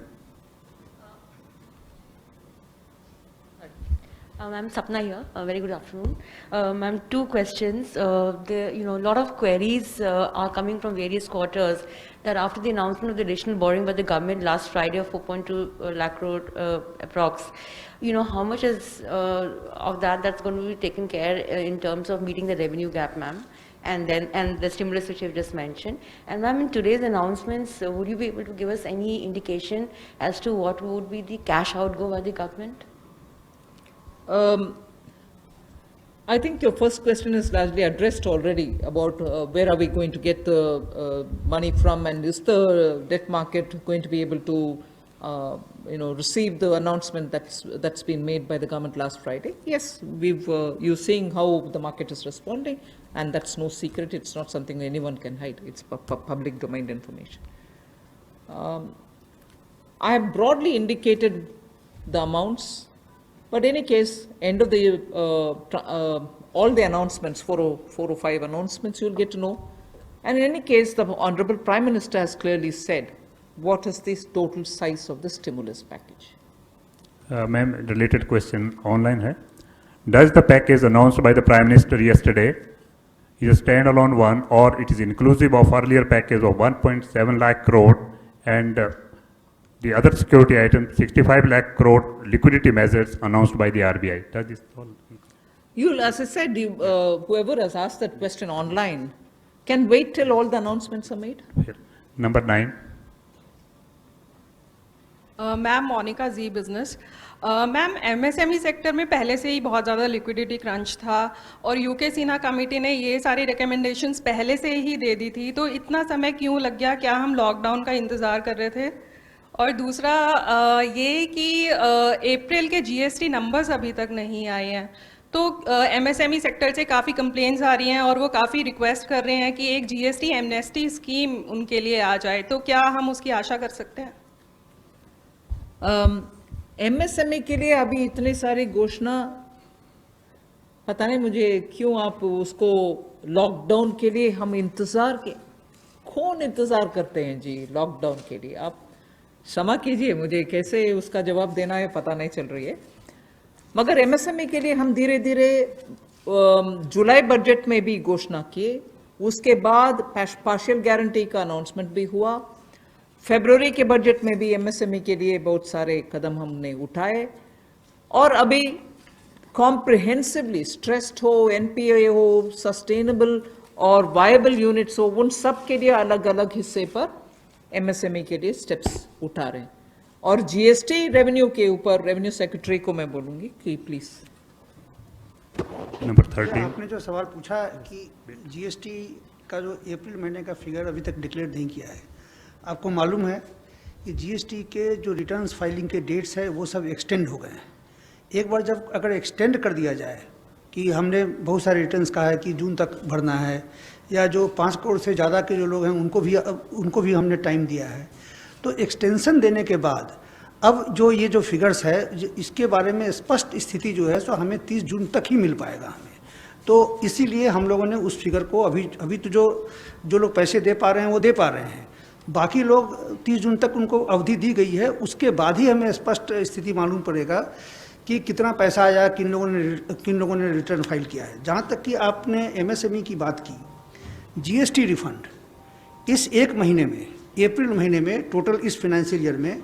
Speaker 5: I'm Sapna here. Very good afternoon. Ma'am, 2 questions. A lot of queries are coming from various quarters that after the announcement of the additional borrowing by the government last Friday of 4.2 lakh crore approx, how much is of that's going to be taken care in terms of meeting the revenue gap, ma'am? and the stimulus which you've just mentioned. And ma'am, in today's announcements, would you be able to give us any indication as to what would be the cash outgo by the government?
Speaker 2: I think your first question is largely addressed already about where are we going to get the money from, and is the debt market going to be able to receive the announcement that's been made by the government last Friday. Yes, you're seeing how the market is responding, and that's no secret. It's not something anyone can hide. It's public domain information. I have broadly indicated the amounts, but in any case, end of the all the announcements, 4 or 5 announcements, you'll get to know. And in any case, the Honorable Prime Minister has clearly said what is the total size of the stimulus package.
Speaker 1: Ma'am, related question online hai. Does the package announced by the Prime Minister yesterday is a standalone one, or it is inclusive of earlier package of 1.7 lakh crore and the other security item 65 lakh crore liquidity measures announced by the RBI? Does this all?
Speaker 2: As I said, whoever has asked that question online can wait till all the announcements are made.
Speaker 1: Number 9.
Speaker 6: Ma'am Monika ji business ma'am MSME sector में पहले से ही बहुत ज़्यादा liquidity crunch था और UK Sinha committee ने ये सारी रिकमेंडेशंस पहले से ही दे दी थी, तो इतना समय क्यों लग गया? क्या हम लॉकडाउन का इंतज़ार कर रहे थे? और दूसरा ये कि अप्रैल के जीएसटी नंबर्स अभी तक नहीं आए हैं, तो एमएसएमई सेक्टर से काफ़ी कंप्लेंट्स आ रही हैं और वो काफ़ी रिक्वेस्ट कर रहे हैं कि एक जीएसटी एमनेस्टी स्कीम उनके लिए आ जाए, तो क्या हम उसकी आशा कर सकते हैं?
Speaker 2: एमएसएमई के लिए अभी इतने सारी घोषणा, पता नहीं मुझे क्यों आप उसको लॉकडाउन के लिए हम कौन इंतजार करते हैं जी लॉकडाउन के लिए? आप क्षमा कीजिए, मुझे कैसे उसका जवाब देना है पता नहीं चल रही है। मगर एमएसएमई के लिए हम धीरे धीरे जुलाई बजट में भी घोषणा किए, उसके बाद पार्शियल गारंटी का अनाउंसमेंट भी हुआ, फरवरी के बजट में भी एमएसएमई के लिए बहुत सारे कदम हमने उठाए, और अभी कॉम्प्रिहेंसिवली स्ट्रेस्ड हो, एनपीए हो, सस्टेनेबल और वायबल यूनिट्स हो, उन सब के लिए अलग अलग हिस्से पर एमएसएमई के लिए स्टेप्स उठा रहे हैं। और जीएसटी रेवेन्यू के ऊपर रेवेन्यू सेक्रेटरी को मैं बोलूंगी कि प्लीज।
Speaker 1: नंबर 13।
Speaker 7: आपने जो सवाल पूछा कि जीएसटी का जो अप्रैल महीने का फिगर अभी तक डिक्लेयर नहीं किया है, आपको मालूम है कि जीएसटी के जो रिटर्न्स फाइलिंग के डेट्स है वो सब एक्सटेंड हो गए हैं। एक बार जब अगर एक्सटेंड कर दिया जाए कि हमने बहुत सारे रिटर्न्स कहा है कि जून तक भरना है, या जो 5 करोड़ से ज़्यादा के जो लोग हैं उनको भी हमने टाइम दिया है, तो एक्सटेंशन देने के बाद अब जो ये जो फिगर्स है इसके बारे में स्पष्ट स्थिति जो है सो हमें 30 जून तक ही मिल पाएगा हमें। तो इसीलिए हम लोगों ने उस फिगर को अभी तो जो लोग पैसे दे पा रहे हैं वो दे पा रहे हैं, बाकी लोग 30 जून तक उनको अवधि दी गई है, उसके बाद ही हमें स्पष्ट स्थिति मालूम पड़ेगा कि कितना पैसा आया, किन लोगों ने रिटर्न फाइल किया है। जहाँ तक कि आपने एमएसएमई की बात की, जीएसटी रिफंड इस एक महीने में, अप्रैल महीने में टोटल इस फाइनेंशियल ईयर में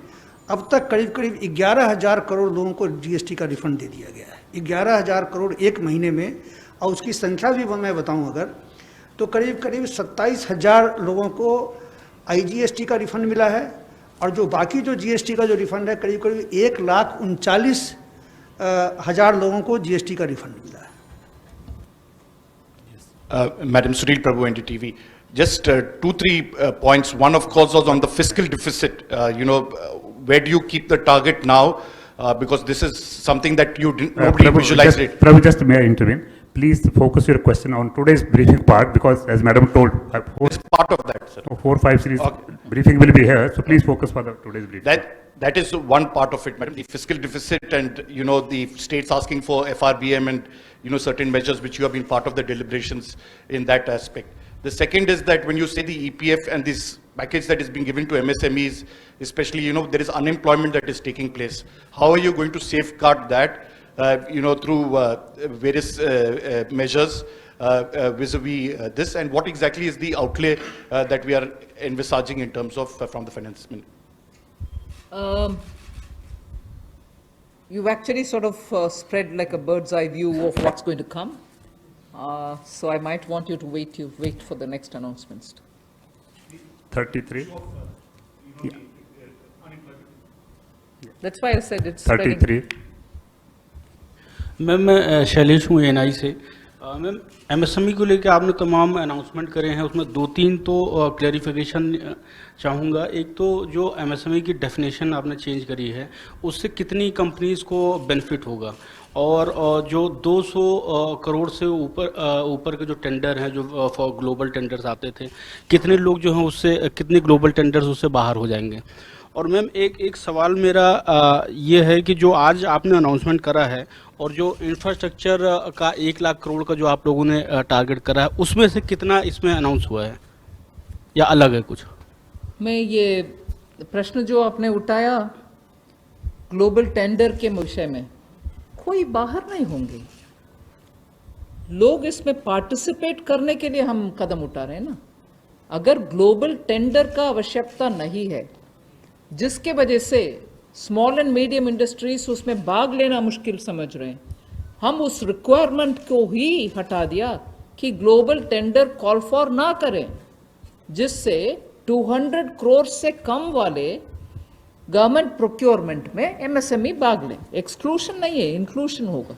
Speaker 7: अब तक करीब 11,000 करोड़ लोगों को जीएसटी का रिफंड दे दिया गया है। 11,000 करोड़ एक महीने में, और उसकी संख्या भी मैं बताऊं अगर तो करीब 27,000 लोगों को आईजीएसटी का रिफंड मिला है, और जो बाकी जो जीएसटी का जो रिफंड है करीब 1,39,000 लोगों को जीएसटी का रिफंड मिला है।
Speaker 8: Madam Sunil Prabhu, NDTV. Just 2-3 points. One, of course, was on the fiscal deficit. Where do you keep the target now? Because this is something that nobody visualized it.
Speaker 1: Prabhu, just may I intervene? Please focus your question on today's briefing part, because as Madam told,
Speaker 8: It's part of that, sir.
Speaker 1: 4-5 series briefing will be here, so please focus for the today's briefing.
Speaker 8: That is one part of it, madam. The fiscal deficit and, the states asking for FRBM and, certain measures which you have been part of the deliberations in that aspect. The second is that when you say the EPF and this package that is being given to MSMEs, especially, there is unemployment that is taking place. How are you going to safeguard that, through various measures vis-a-vis this, and what exactly is the outlay that we are envisaging in terms of from the finance minister?
Speaker 2: You've actually sort of spread like a bird's eye view of what's going to come. So I might want you to wait for the next announcements.
Speaker 1: 33,
Speaker 2: That's why I said it's spreading.
Speaker 1: 33.
Speaker 9: Ma'am मैं शैलेश हूँ NI से। Ma'am MSME को लेकर आपने तमाम announcement करे हैं, उसमें दो तीन तो क्लैरिफिकेशन चाहूँगा। एक तो जो एमएसएमई की डेफिनेशन आपने चेंज करी है उससे कितनी कंपनीज़ को बेनिफिट होगा, और जो 200 करोड़ से ऊपर के जो टेंडर हैं जो फॉर ग्लोबल टेंडर्स आते थे, कितने लोग जो हैं उससे, कितने ग्लोबल टेंडर्स उससे बाहर हो जाएंगे। और मैम एक सवाल मेरा ये है कि जो आज आपने अनाउंसमेंट करा है और जो इंफ्रास्ट्रक्चर का 1 लाख करोड़ का जो आप लोगों ने टारगेट करा है, उसमें से कितना इसमें अनाउंस हुआ है या अलग है कुछ?
Speaker 2: मैं ये प्रश्न जो आपने उठाया ग्लोबल टेंडर के विषय में, कोई बाहर नहीं होंगे लोग, इसमें पार्टिसिपेट करने के लिए हम कदम उठा रहे हैं ना। अगर ग्लोबल टेंडर का आवश्यकता नहीं है जिसके वजह से स्मॉल एंड मीडियम इंडस्ट्रीज उसमें भाग लेना मुश्किल समझ रहे हैं, हम उस रिक्वायरमेंट को ही हटा दिया कि ग्लोबल टेंडर कॉल फॉर ना करें, जिससे 200 करोड़ से कम वाले गवर्नमेंट प्रोक्योरमेंट में एमएसएमई भाग लें। एक्सक्लूशन नहीं है, इंक्लूशन होगा।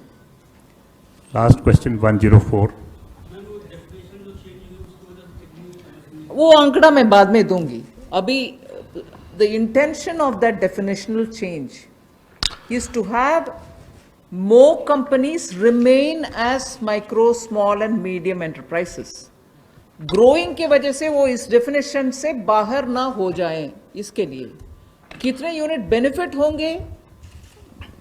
Speaker 1: Last question, 104.
Speaker 2: वो आंकड़ा मैं बाद में दूंगी। अभी the intention of that definitional change is to have more companies remain as micro, small and medium enterprises. Growing के वजह से वो इस definition से बाहर ना हो जाएं, इसके लिए कितने यूनिट बेनिफिट होंगे,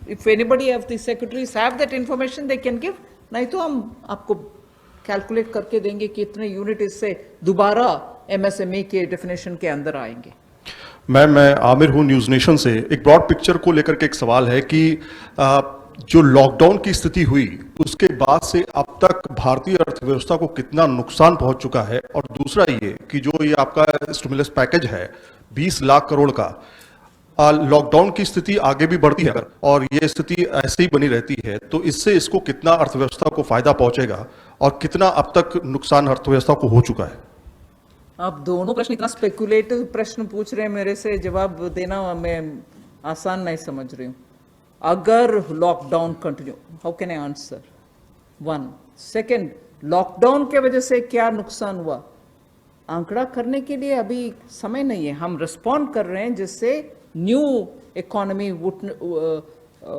Speaker 2: if anybody of the secretaries have that information they can give, नहीं तो हम आपको कैलकुलेट करके देंगे कितने यूनिट इससे दोबारा एमएसएमई के डेफिनेशन के अंदर आएंगे।
Speaker 10: मैं आमिर हूँ न्यूज़ नेशन से। एक ब्रॉड पिक्चर को लेकर के एक सवाल है कि जो लॉकडाउन की स्थिति हुई उसके बाद से अब तक भारतीय अर्थव्यवस्था को कितना नुकसान पहुंच चुका है, और दूसरा ये कि जो ये आपका स्टिमुलस पैकेज है 20 लाख करोड़ का, लॉकडाउन की स्थिति आगे भी बढ़ती है और ये स्थिति ऐसे ही बनी रहती है तो इससे इसको कितना अर्थव्यवस्था को फायदा पहुंचेगा और कितना अब तक नुकसान अर्थव्यवस्था को हो चुका है?
Speaker 2: आप दोनों प्रश्न इतना स्पेकुलेटिव प्रश्न पूछ रहे हैं, मेरे से जवाब देना मैं आसान नहीं समझ रही हूँ। अगर lockdown continue, how can I answer? One second, lockdown के वजह से क्या नुकसान हुआ आंकड़ा करने के लिए अभी समय नहीं है। हम रिस्पॉन्ड कर रहे हैं जिससे न्यू इकोनॉमी